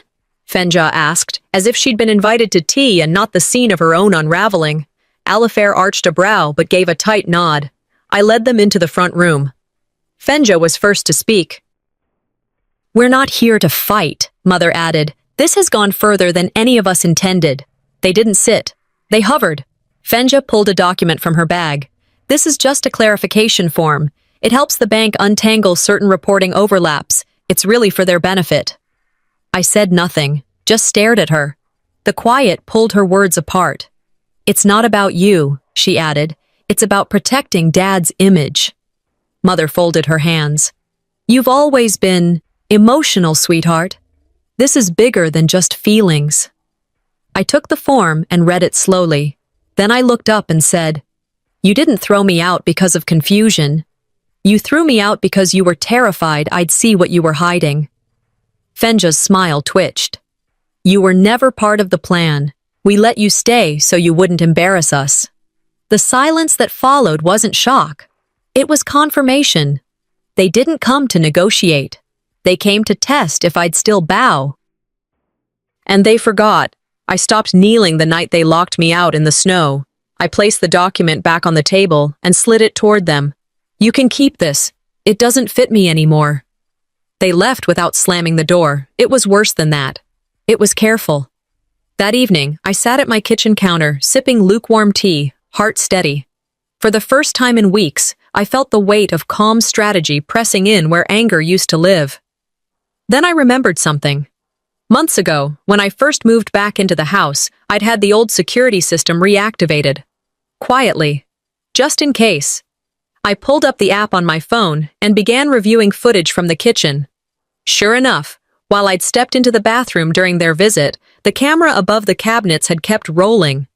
Speaker 1: Fenja asked, as if she'd been invited to tea and not the scene of her own unraveling. Alifair arched a brow but gave a tight nod. I led them into the front room. Fenja was first to speak. We're not here to fight, Mother added. This has gone further than any of us intended. They didn't sit. They hovered. Fenja pulled a document from her bag. This is just a clarification form. It helps the bank untangle certain reporting overlaps. It's really for their benefit. I said nothing, just stared at her. The quiet pulled her words apart. It's not about you, she added. It's about protecting Dad's image. Mother folded her hands. You've always been emotional, sweetheart. This is bigger than just feelings. I took the form and read it slowly. Then I looked up and said, You didn't throw me out because of confusion. You threw me out because you were terrified I'd see what you were hiding. Fenja's smile twitched. You were never part of the plan. We let you stay so you wouldn't embarrass us. The silence that followed wasn't shock. It was confirmation. They didn't come to negotiate. They came to test if I'd still bow. And they forgot. I stopped kneeling the night they locked me out in the snow. I placed the document back on the table and slid it toward them. You can keep this. It doesn't fit me anymore. They left without slamming the door. It was worse than that. It was careful. That evening, I sat at my kitchen counter, sipping lukewarm tea, heart steady. For the first time in weeks, I felt the weight of calm strategy pressing in where anger used to live. Then I remembered something. Months ago, when I first moved back into the house, I'd had the old security system reactivated. Quietly. Just in case. I pulled up the app on my phone and began reviewing footage from the kitchen. Sure enough, while I'd stepped into the bathroom during their visit, the camera above the cabinets had kept rolling.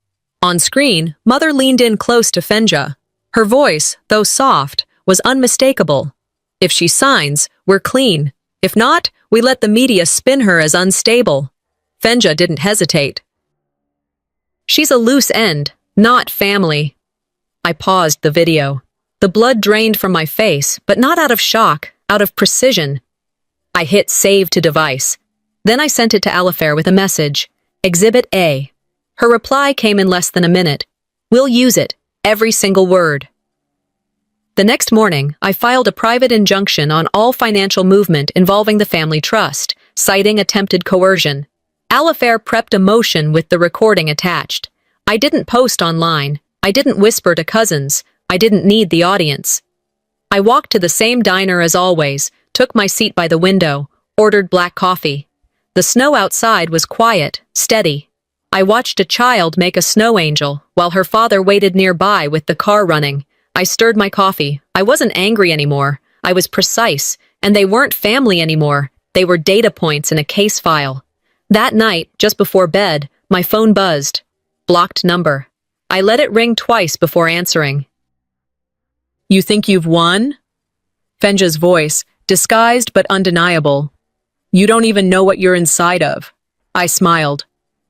Speaker 1: On screen, Mother leaned in close to Fenja. Her voice, though soft, was unmistakable. If she signs, we're clean. If not, we let the media spin her as unstable. Fenja didn't hesitate. She's a loose end, not family. I paused the video. The blood drained from my face, but not out of shock, out of precision. I hit Save to Device. Then I sent it to Alifair with a message. Exhibit A. Her reply came in less than a minute. We'll use it, every single word. The next morning, I filed a private injunction on all financial movement involving the family trust, citing attempted coercion. Alifair prepped a motion with the recording attached. I didn't post online. I didn't whisper to cousins. I didn't need the audience. I walked to the same diner as always, took my seat by the window, ordered black coffee. The snow outside was quiet, steady. I watched a child make a snow angel while her father waited nearby with the car running. I stirred my coffee. I wasn't angry anymore. I was precise, and they weren't family anymore. They were data points in a case file. That night, just before bed, my phone buzzed. Blocked number. I let it ring twice before answering. You think you've won? Fenja's voice, disguised but undeniable. You don't even know what you're inside of. I smiled.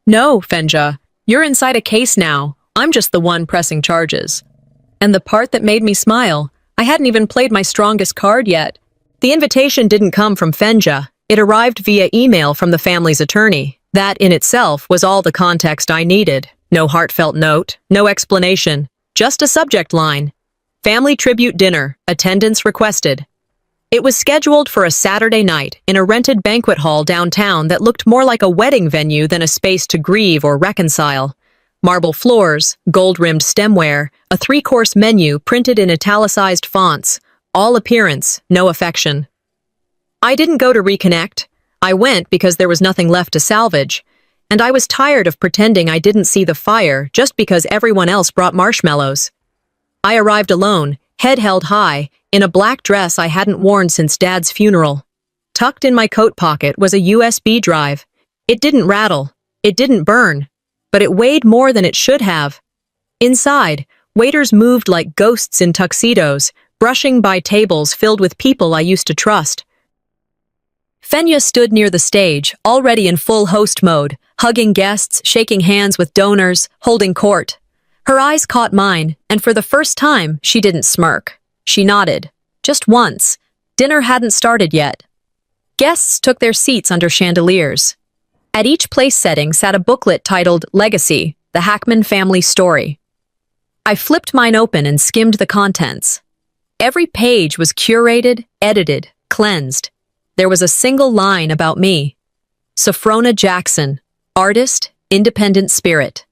Speaker 1: No, Fenja, you're inside a case now. I'm just the one pressing charges. And the part that made me smile, I hadn't even played my strongest card yet. The invitation didn't come from Fenja. It arrived via email from the family's attorney. That in itself was all the context I needed. No heartfelt note, no explanation, just a subject line. Family tribute dinner, attendance requested. It was scheduled for a Saturday night in a rented banquet hall downtown that looked more like a wedding venue than a space to grieve or reconcile. Marble floors, gold-rimmed stemware, a three-course menu printed in italicized fonts, all appearance, no affection. I didn't go to reconnect. I went because there was nothing left to salvage. And I was tired of pretending I didn't see the fire just because everyone else brought marshmallows. I arrived alone, head held high, in a black dress I hadn't worn since Dad's funeral. Tucked in my coat pocket was a USB drive. It didn't rattle. It didn't burn. But it weighed more than it should have. Inside, waiters moved like ghosts in tuxedos, brushing by tables filled with people I used to trust. Fenja stood near the stage, already in full host mode, hugging guests, shaking hands with donors, holding court. Her eyes caught mine, and for the first time, she didn't smirk. She nodded. Just once. Dinner hadn't started yet. Guests took their seats under chandeliers. At each place setting sat a booklet titled Legacy, the Hackman Family Story. I flipped mine open and skimmed the contents. Every page was curated, edited, cleansed. There was a single line about me. Sophrona Jackson, artist, independent spirit.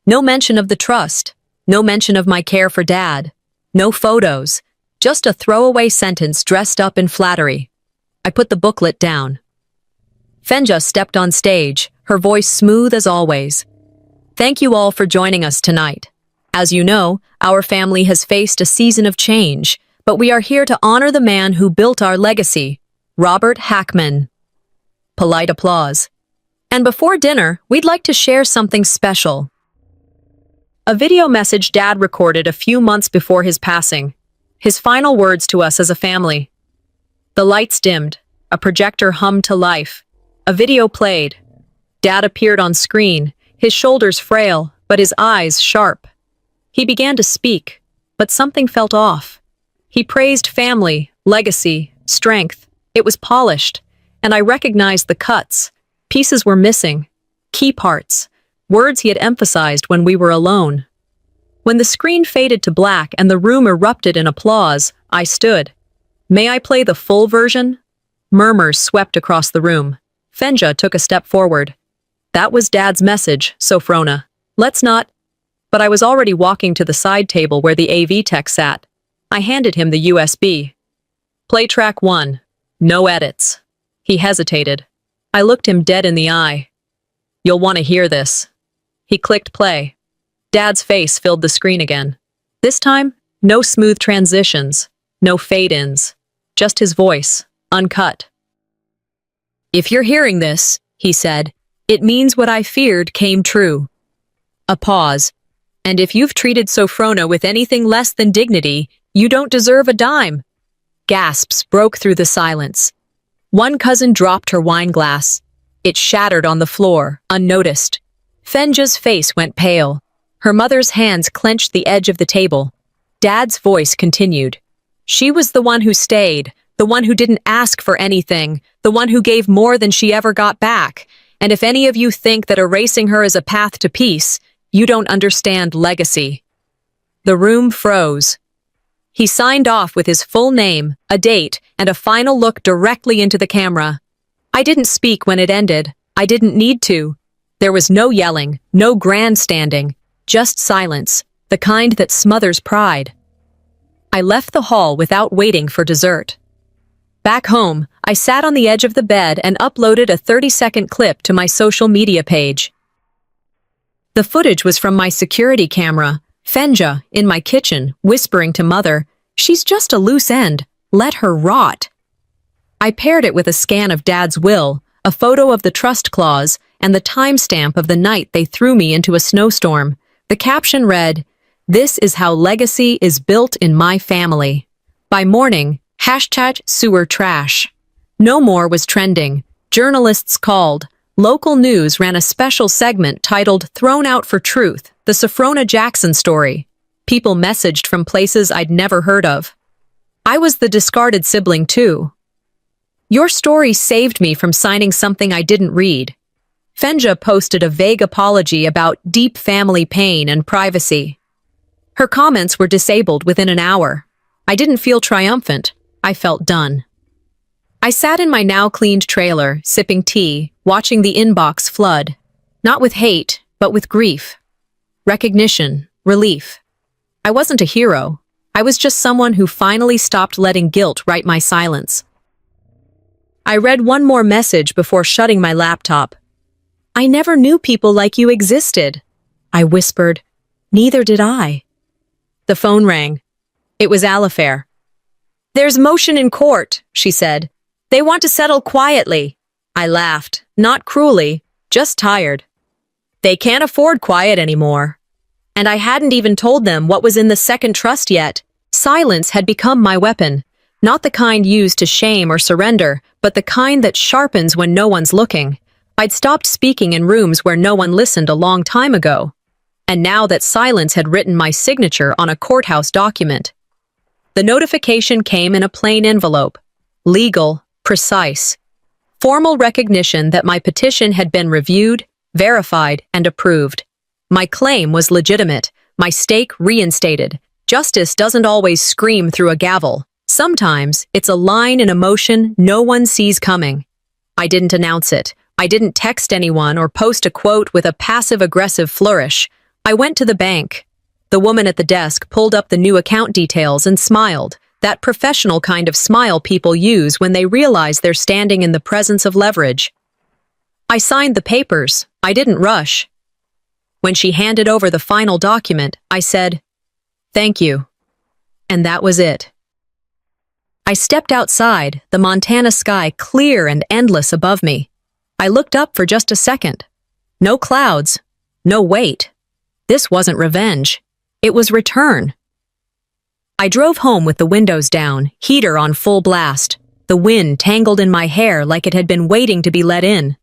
Speaker 1: No mention of the trust. No mention of my care for Dad. No photos. Just a throwaway sentence dressed up in flattery. I put the booklet down. Fenja stepped on stage, her voice smooth as always. Thank you all for joining us tonight. As you know, our family has faced a season of change, but we are here to honor the man who built our legacy, Robert Hackman. Polite applause. And before dinner, we'd like to share something special. A video message Dad recorded a few months before his passing. His final words to us as a family. The lights dimmed. A projector hummed to life. A video played. Dad appeared on screen, his shoulders frail, but his eyes sharp. He began to speak, but something felt off. He praised family, legacy, strength. It was polished, and I recognized the cuts. Pieces were missing. Key parts. Words he had emphasized when we were alone. When the screen faded to black and the room erupted in applause, I stood. May I play the full version? Murmurs swept across the room. Fenja took a step forward. That was Dad's message, Sophrona. Let's not... But I was already walking to the side table where the AV tech sat. I handed him the USB. Play track 1. No edits. He hesitated. I looked him dead in the eye. You'll want to hear this. He clicked play. Dad's face filled the screen again. This time, no smooth transitions, no fade-ins. Just his voice, uncut. If you're hearing this, he said, it means what I feared came true. A pause. And if you've treated Sophrona with anything less than dignity, you don't deserve a dime. Gasps broke through the silence. One cousin dropped her wine glass. It shattered on the floor, unnoticed. Fenja's face went pale. Her mother's hands clenched the edge of the table. Dad's voice continued. She was the one who stayed, the one who didn't ask for anything, the one who gave more than she ever got back. And if any of you think that erasing her is a path to peace, you don't understand legacy. The room froze. He signed off with his full name, a date, and a final look directly into the camera. I didn't speak when it ended. I didn't need to. There was no yelling, no grandstanding, just silence, the kind that smothers pride. I left the hall without waiting for dessert. Back home, I sat on the edge of the bed and uploaded a 30-second clip to my social media page. The footage was from my security camera, Fenja, in my kitchen, whispering to Mother, "She's just a loose end. Let her rot." I paired it with a scan of Dad's will, a photo of the trust clause, and the timestamp of the night they threw me into a snowstorm. The caption read, "This is how legacy is built in my family." By morning, #SEWER trash. No more was trending. Journalists called. Local news ran a special segment titled "Thrown Out for Truth, the Sophrona Jackson Story." People messaged from places I'd never heard of. I was the discarded sibling too. "Your story saved me from signing something I didn't read." Fenja posted a vague apology about deep family pain and privacy. Her comments were disabled within an hour. I didn't feel triumphant. I felt done. I sat in my now-cleaned trailer, sipping tea, watching the inbox flood. Not with hate, but with grief. Recognition, relief. I wasn't a hero. I was just someone who finally stopped letting guilt write my silence. I read one more message before shutting my laptop. "I never knew people like you existed." I whispered. "Neither did I." The phone rang. It was Alifair. "There's motion in court," she said. "They want to settle quietly." I laughed, not cruelly, just tired. They can't afford quiet anymore. And I hadn't even told them what was in the second trust yet. Silence had become my weapon, not the kind used to shame or surrender, but the kind that sharpens when no one's looking. I'd stopped speaking in rooms where no one listened a long time ago. And now that silence had written my signature on a courthouse document. The notification came in a plain envelope. Legal, precise. Formal recognition that my petition had been reviewed, verified, and approved. My claim was legitimate, my stake reinstated. Justice doesn't always scream through a gavel. Sometimes it's a line in a motion no one sees coming. I didn't announce it. I didn't text anyone or post a quote with a passive-aggressive flourish. I went to the bank. The woman at the desk pulled up the new account details and smiled, that professional kind of smile people use when they realize they're standing in the presence of leverage. I signed the papers. I didn't rush. When she handed over the final document, I said, "Thank you." And that was it. I stepped outside, the Montana sky clear and endless above me. I looked up for just a second. No clouds. No wait. This wasn't revenge. It was return. I drove home with the windows down, heater on full blast. The wind tangled in my hair like it had been waiting to be let in.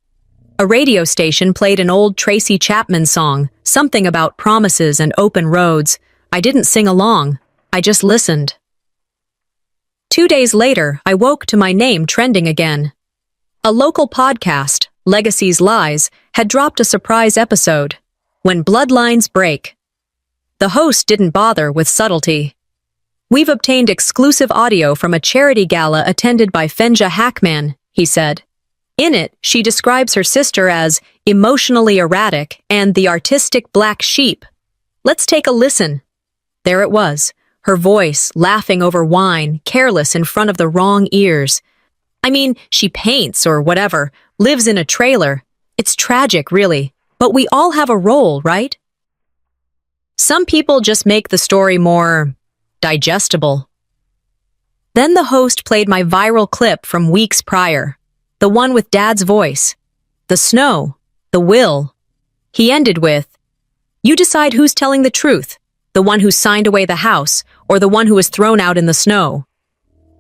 Speaker 1: A radio station played an old Tracy Chapman song, something about promises and open roads. I didn't sing along. I just listened. 2 days later, I woke to my name trending again. A local podcast, Legacy's Lies, had dropped a surprise episode. When Bloodlines Break. The host didn't bother with subtlety. "We've obtained exclusive audio from a charity gala attended by Fenja Hackman," he said. In it, she describes her sister as emotionally erratic and the artistic black sheep. Let's take a listen. There it was, her voice laughing over wine, careless in front of the wrong ears. I mean, she paints or whatever, lives in a trailer. It's tragic, really, but we all have a role, right? Some people just make the story more digestible. Then the host played my viral clip from weeks prior, the one with Dad's voice, the snow, the will. He ended with, "You decide who's telling the truth, the one who signed away the house or the one who was thrown out in the snow."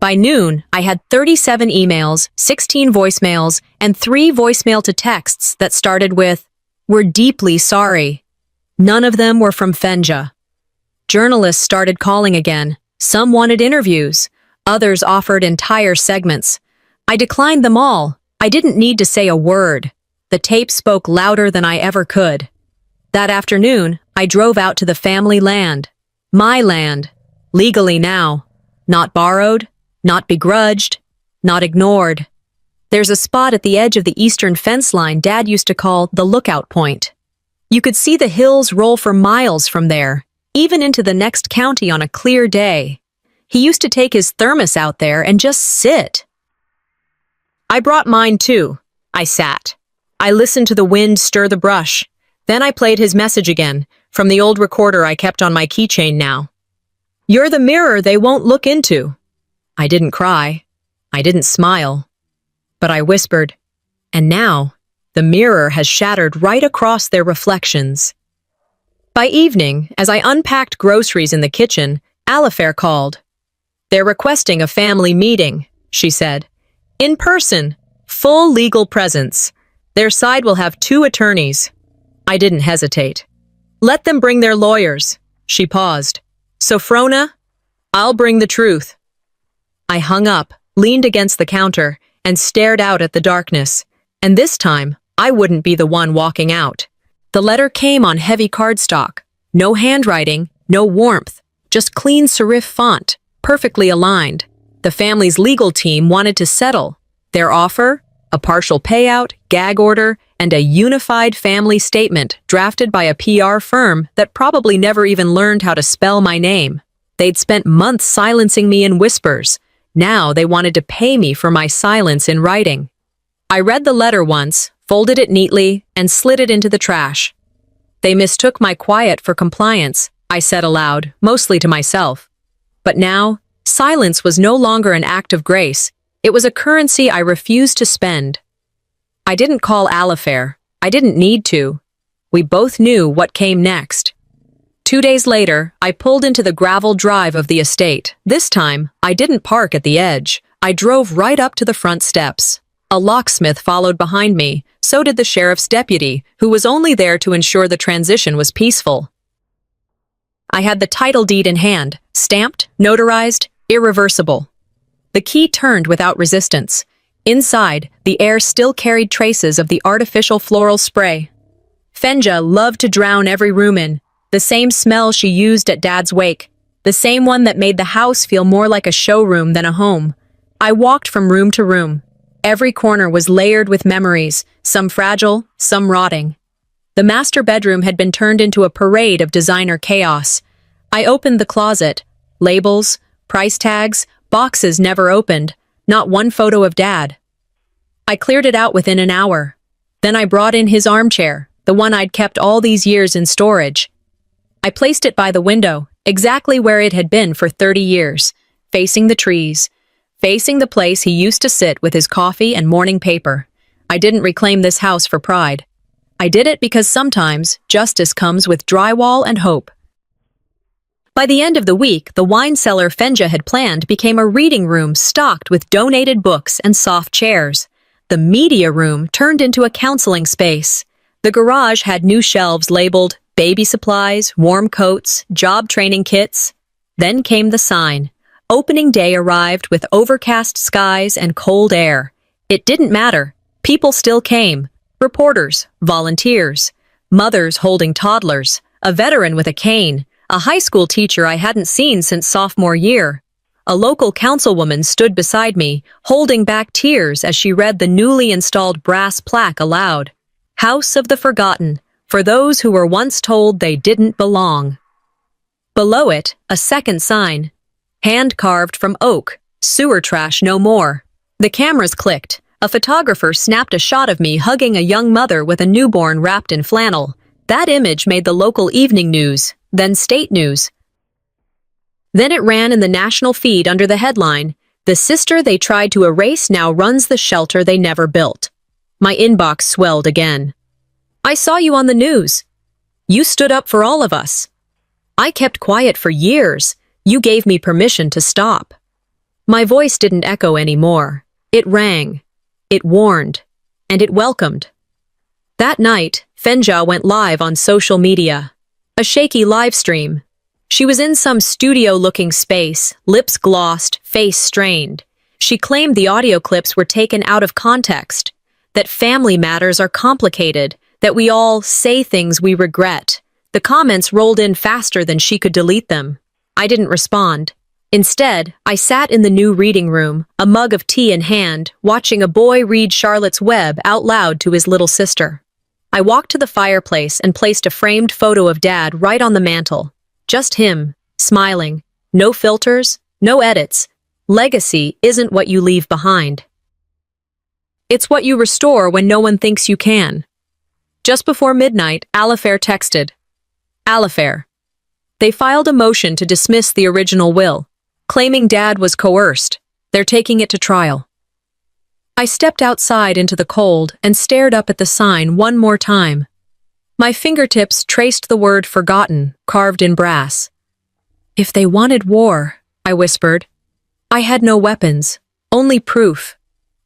Speaker 1: By noon, I had 37 emails, 16 voicemails, and 3 voicemail-to-texts that started with, "We're deeply sorry." None of them were from Fenja. Journalists started calling again. Some wanted interviews. Others offered entire segments. I declined them all. I didn't need to say a word. The tape spoke louder than I ever could. That afternoon, I drove out to the family land. My land. Legally now. Not borrowed, not begrudged, not ignored. There's a spot at the edge of the eastern fence line Dad used to call the lookout point. You could see the hills roll for miles from there, even into the next county on a clear day. He used to take his thermos out there and just sit. I brought mine too. I sat. I listened to the wind stir the brush. Then I played his message again, from the old recorder I kept on my keychain now. "You're the mirror they won't look into." I didn't cry. I didn't smile. But I whispered, and now, the mirror has shattered right across their reflections. By evening, as I unpacked groceries in the kitchen, Alifair called. "They're requesting a family meeting," she said. "In person, full legal presence. Their side will have 2 attorneys." I didn't hesitate. "Let them bring their lawyers." She paused. "Sophrona, I'll bring the truth." I hung up, leaned against the counter, and stared out at the darkness. And this time, I wouldn't be the one walking out. The letter came on heavy cardstock. No handwriting, no warmth, just clean serif font, perfectly aligned. The family's legal team wanted to settle. Their offer? A partial payout, gag order, and a unified family statement drafted by a PR firm that probably never even learned how to spell my name. They'd spent months silencing me in whispers. Now they wanted to pay me for my silence in writing. I read the letter once, folded it neatly, and slid it into the trash. "They mistook my quiet for compliance," I said aloud, mostly to myself. But now, silence was no longer an act of grace. It was a currency I refused to spend. I didn't call Alifair. I didn't need to. We both knew what came next. 2 days later, I pulled into the gravel drive of the estate. This time, I didn't park at the edge. I drove right up to the front steps. A locksmith followed behind me. So did the sheriff's deputy, who was only there to ensure the transition was peaceful. I had the title deed in hand, stamped, notarized, irreversible. The key turned without resistance. Inside, the air still carried traces of the artificial floral spray. Fenja loved to drown every room in, the same smell she used at Dad's wake, the same one that made the house feel more like a showroom than a home. I walked from room to room. Every corner was layered with memories, some fragile, some rotting. The master bedroom had been turned into a parade of designer chaos. I opened the closet. Labels, price tags, boxes never opened, not one photo of Dad. I cleared it out within an hour. Then I brought in his armchair, the one I'd kept all these years in storage. I placed it by the window, exactly where it had been for 30 years, facing the trees, facing the place he used to sit with his coffee and morning paper. I didn't reclaim this house for pride. I did it because sometimes justice comes with drywall and hope. By the end of the week, the wine cellar Fenja had planned became a reading room stocked with donated books and soft chairs. The media room turned into a counseling space. The garage had new shelves labeled baby supplies, warm coats, job training kits. Then came the sign. Opening day arrived with overcast skies and cold air. It didn't matter. People still came. Reporters, volunteers, mothers holding toddlers, a veteran with a cane, a high school teacher I hadn't seen since sophomore year. A local councilwoman stood beside me, holding back tears as she read the newly installed brass plaque aloud. House of the Forgotten, for those who were once told they didn't belong. Below it, a second sign. Hand-carved from oak, sewer trash no more. The cameras clicked. A photographer snapped a shot of me hugging a young mother with a newborn wrapped in flannel. That image made the local evening news, then state news. Then it ran in the national feed under the headline, "The sister they tried to erase now runs the shelter they never built." My inbox swelled again. "I saw you on the news. You stood up for all of us. I kept quiet for years. You gave me permission to stop." My voice didn't echo anymore. It rang. It warned. And it welcomed. That night, Fenja went live on social media. A shaky live stream. She was in some studio-looking space, lips glossed, face strained. She claimed the audio clips were taken out of context, that family matters are complicated, that we all say things we regret. The comments rolled in faster than she could delete them. I didn't respond. Instead, I sat in the new reading room, a mug of tea in hand, watching a boy read Charlotte's Web out loud to his little sister. I walked to the fireplace and placed a framed photo of Dad right on the mantel. Just him, smiling. No filters, no edits. Legacy isn't what you leave behind. It's what you restore when no one thinks you can. Just before midnight, Alifair texted. Alifair. They filed a motion to dismiss the original will, claiming Dad was coerced. They're taking it to trial. I stepped outside into the cold and stared up at the sign one more time. My fingertips traced the word forgotten, carved in brass. If they wanted war, I whispered. I had no weapons, only proof.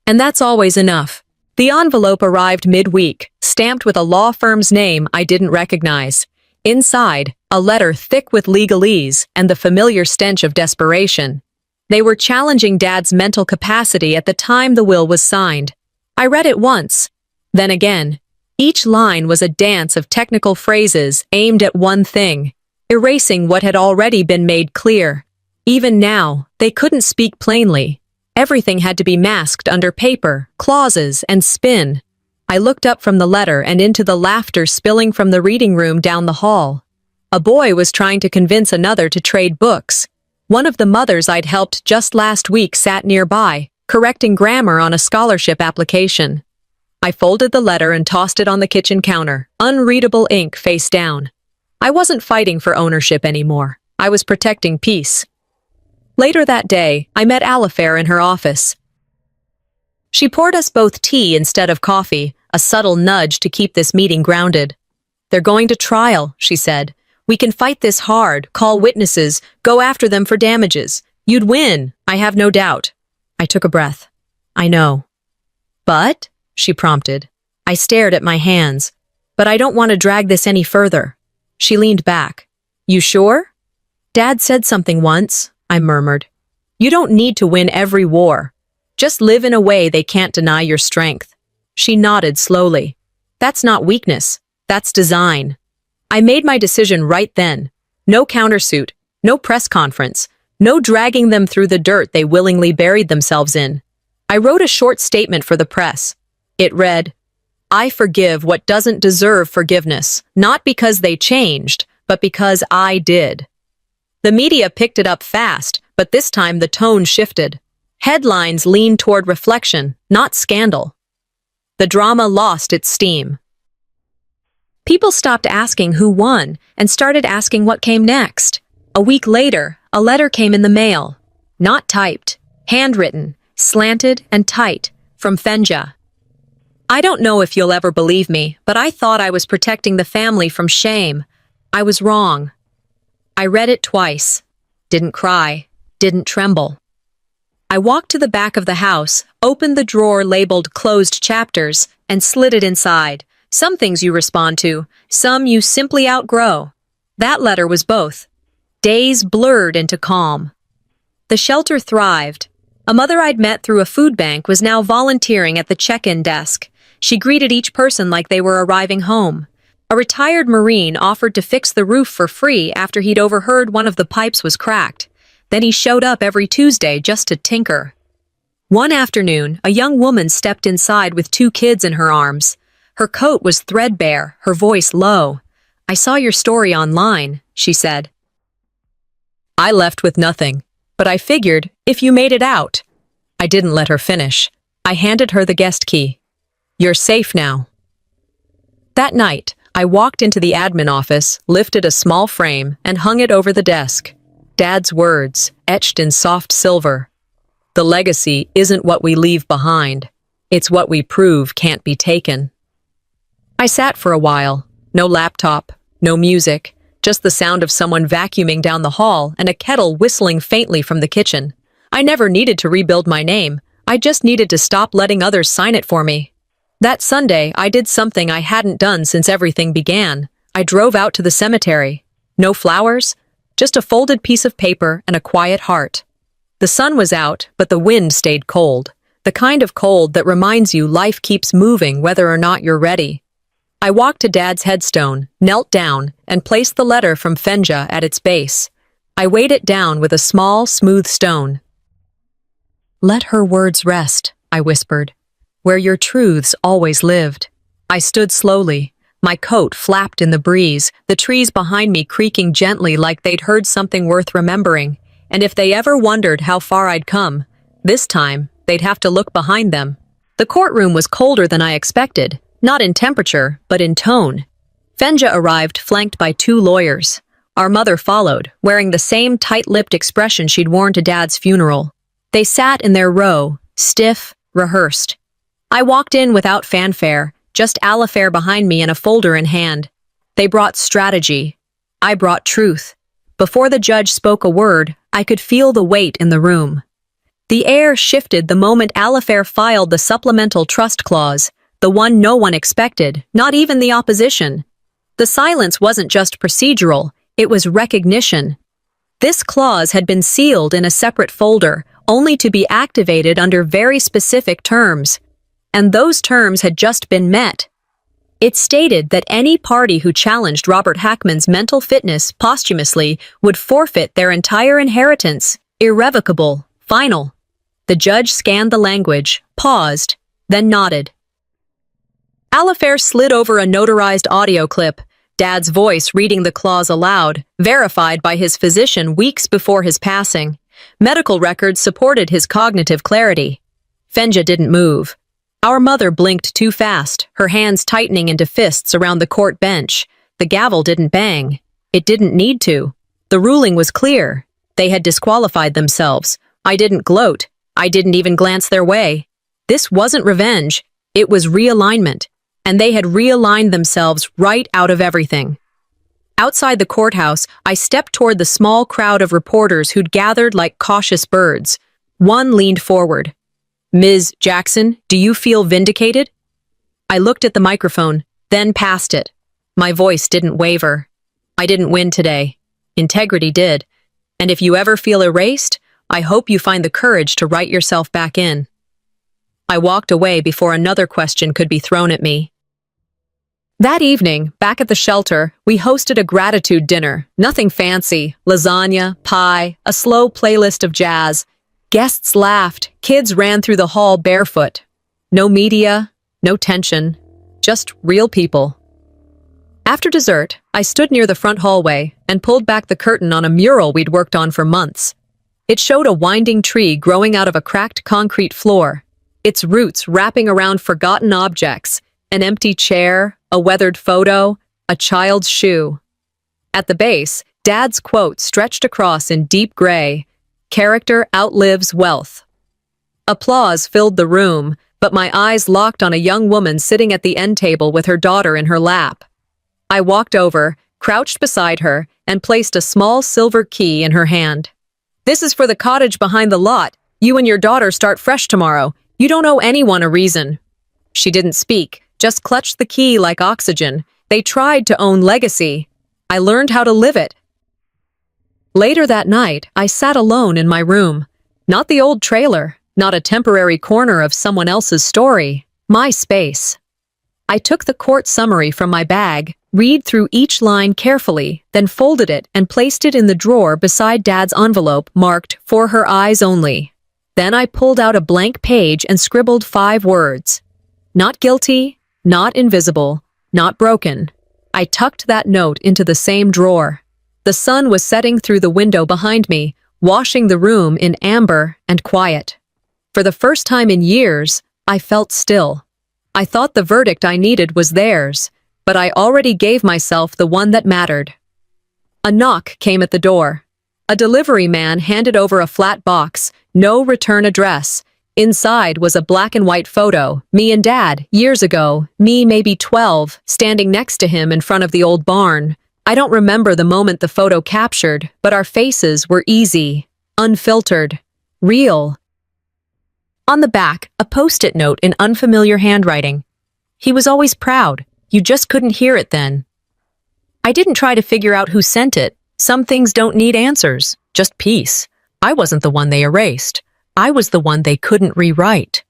Speaker 1: And that's always enough. The envelope arrived midweek, stamped with a law firm's name I didn't recognize. Inside, a letter thick with legalese and the familiar stench of desperation. They were challenging Dad's mental capacity at the time the will was signed. I read it once, then again. Each line was a dance of technical phrases aimed at one thing, erasing what had already been made clear. Even now, they couldn't speak plainly. Everything had to be masked under paper, clauses, and spin. I looked up from the letter and into the laughter spilling from the reading room down the hall. A boy was trying to convince another to trade books. One of the mothers I'd helped just last week sat nearby, correcting grammar on a scholarship application. I folded the letter and tossed it on the kitchen counter, unreadable ink face down. I wasn't fighting for ownership anymore. I was protecting peace. Later that day, I met Alifair in her office. She poured us both tea instead of coffee, a subtle nudge to keep this meeting grounded. They're going to trial, she said. We can fight this hard, call witnesses, go after them for damages. You'd win, I have no doubt. I took a breath. I know. But, she prompted. I stared at my hands. But I don't want to drag this any further. She leaned back. You sure? Dad said something once, I murmured. You don't need to win every war. Just live in a way they can't deny your strength. She nodded slowly. That's not weakness. That's design. I made my decision right then. No countersuit, no press conference, no dragging them through the dirt they willingly buried themselves in. I wrote a short statement for the press. It read, I forgive what doesn't deserve forgiveness, not because they changed, but because I did. The media picked it up fast, but this time the tone shifted. Headlines leaned toward reflection, not scandal. The drama lost its steam. People stopped asking who won and started asking what came next. A week later, a letter came in the mail. Not typed, handwritten, slanted and tight, from Fenja. I don't know if you'll ever believe me, but I thought I was protecting the family from shame. I was wrong. I read it twice. Didn't cry. Didn't tremble. I walked to the back of the house, opened the drawer labeled Closed Chapters, and slid it inside. Some things you respond to, some you simply outgrow. That letter was both. Days blurred into calm. The shelter thrived. A mother I'd met through a food bank was now volunteering at the check-in desk. She greeted each person like they were arriving home. A retired Marine offered to fix the roof for free after he'd overheard one of the pipes was cracked. Then he showed up every Tuesday just to tinker. One afternoon, a young woman stepped inside with 2 kids in her arms. Her coat was threadbare, her voice low. I saw your story online, she said. I left with nothing, but I figured, if you made it out. I didn't let her finish. I handed her the guest key. You're safe now. That night, I walked into the admin office, lifted a small frame, and hung it over the desk. Dad's words, etched in soft silver. The legacy isn't what we leave behind. It's what we prove can't be taken. I sat for a while. No laptop, no music, just the sound of someone vacuuming down the hall and a kettle whistling faintly from the kitchen. I never needed to rebuild my name. I just needed to stop letting others sign it for me. That Sunday, I did something I hadn't done since everything began. I drove out to the cemetery. No flowers, just a folded piece of paper and a quiet heart. The sun was out, but the wind stayed cold. The kind of cold that reminds you life keeps moving whether or not you're ready. I walked to Dad's headstone, knelt down, and placed the letter from Fenja at its base. I weighed it down with a small, smooth stone. "Let her words rest," I whispered, "where your truths always lived." I stood slowly. My coat flapped in the breeze, the trees behind me creaking gently like they'd heard something worth remembering. And if they ever wondered how far I'd come, this time, they'd have to look behind them. The courtroom was colder than I expected, not in temperature, but in tone. Fenja arrived flanked by 2 lawyers. Our mother followed, wearing the same tight-lipped expression she'd worn to Dad's funeral. They sat in their row, stiff, rehearsed. I walked in without fanfare, just Alifair behind me and a folder in hand. They brought strategy. I brought truth. Before the judge spoke a word, I could feel the weight in the room. The air shifted the moment Alifair filed the supplemental trust clause, the one no one expected, not even the opposition. The silence wasn't just procedural, it was recognition. This clause had been sealed in a separate folder, only to be activated under very specific terms. And those terms had just been met. It stated that any party who challenged Robert Hackman's mental fitness posthumously would forfeit their entire inheritance, irrevocable, final. The judge scanned the language, paused, then nodded. Alifair slid over a notarized audio clip, Dad's voice reading the clause aloud, verified by his physician weeks before his passing. Medical records supported his cognitive clarity. Fenja didn't move. Our mother blinked too fast, her hands tightening into fists around the court bench. The gavel didn't bang. It didn't need to. The ruling was clear. They had disqualified themselves. I didn't gloat. I didn't even glance their way. This wasn't revenge. It was realignment. And they had realigned themselves right out of everything. Outside the courthouse, I stepped toward the small crowd of reporters who'd gathered like cautious birds. One leaned forward. "Ms. Jackson, do you feel vindicated?" I looked at the microphone, then past it. My voice didn't waver. I didn't win today. Integrity did. And if you ever feel erased, I hope you find the courage to write yourself back in. I walked away before another question could be thrown at me. That evening, back at the shelter, we hosted a gratitude dinner. Nothing fancy. Lasagna, pie, a slow playlist of jazz. Guests laughed. Kids ran through the hall barefoot. No media, no tension. Just real people. After dessert, I stood near the front hallway and pulled back the curtain on a mural we'd worked on for months. It showed a winding tree growing out of a cracked concrete floor, its roots wrapping around forgotten objects, an empty chair, a weathered photo, a child's shoe. At the base, Dad's quote stretched across in deep gray, "Character outlives wealth." Applause filled the room, but my eyes locked on a young woman sitting at the end table with her daughter in her lap. I walked over, crouched beside her, and placed a small silver key in her hand. "This is for the cottage behind the lot. You and your daughter start fresh tomorrow. You don't owe anyone a reason." She didn't speak, just clutched the key like oxygen. They tried to own legacy. I learned how to live it. Later that night, I sat alone in my room. Not the old trailer, not a temporary corner of someone else's story. My space. I took the court summary from my bag, read through each line carefully, then folded it and placed it in the drawer beside Dad's envelope marked "For her eyes only." Then I pulled out a blank page and scribbled 5 words. Not guilty, not invisible, not broken. I tucked that note into the same drawer. The sun was setting through the window behind me, washing the room in amber and quiet. For the first time in years, I felt still. I thought the verdict I needed was theirs, but I already gave myself the one that mattered. A knock came at the door. A delivery man handed over a flat box, no return address. Inside was a black and white photo, me and Dad, years ago, me maybe 12, standing next to him in front of the old barn. I don't remember the moment the photo captured, but our faces were easy, unfiltered. Real. On the back, a post-it note in unfamiliar handwriting. He was always proud. You just couldn't hear it then. I didn't try to figure out who sent it. Some things don't need answers, just peace. I wasn't the one they erased. I was the one they couldn't rewrite.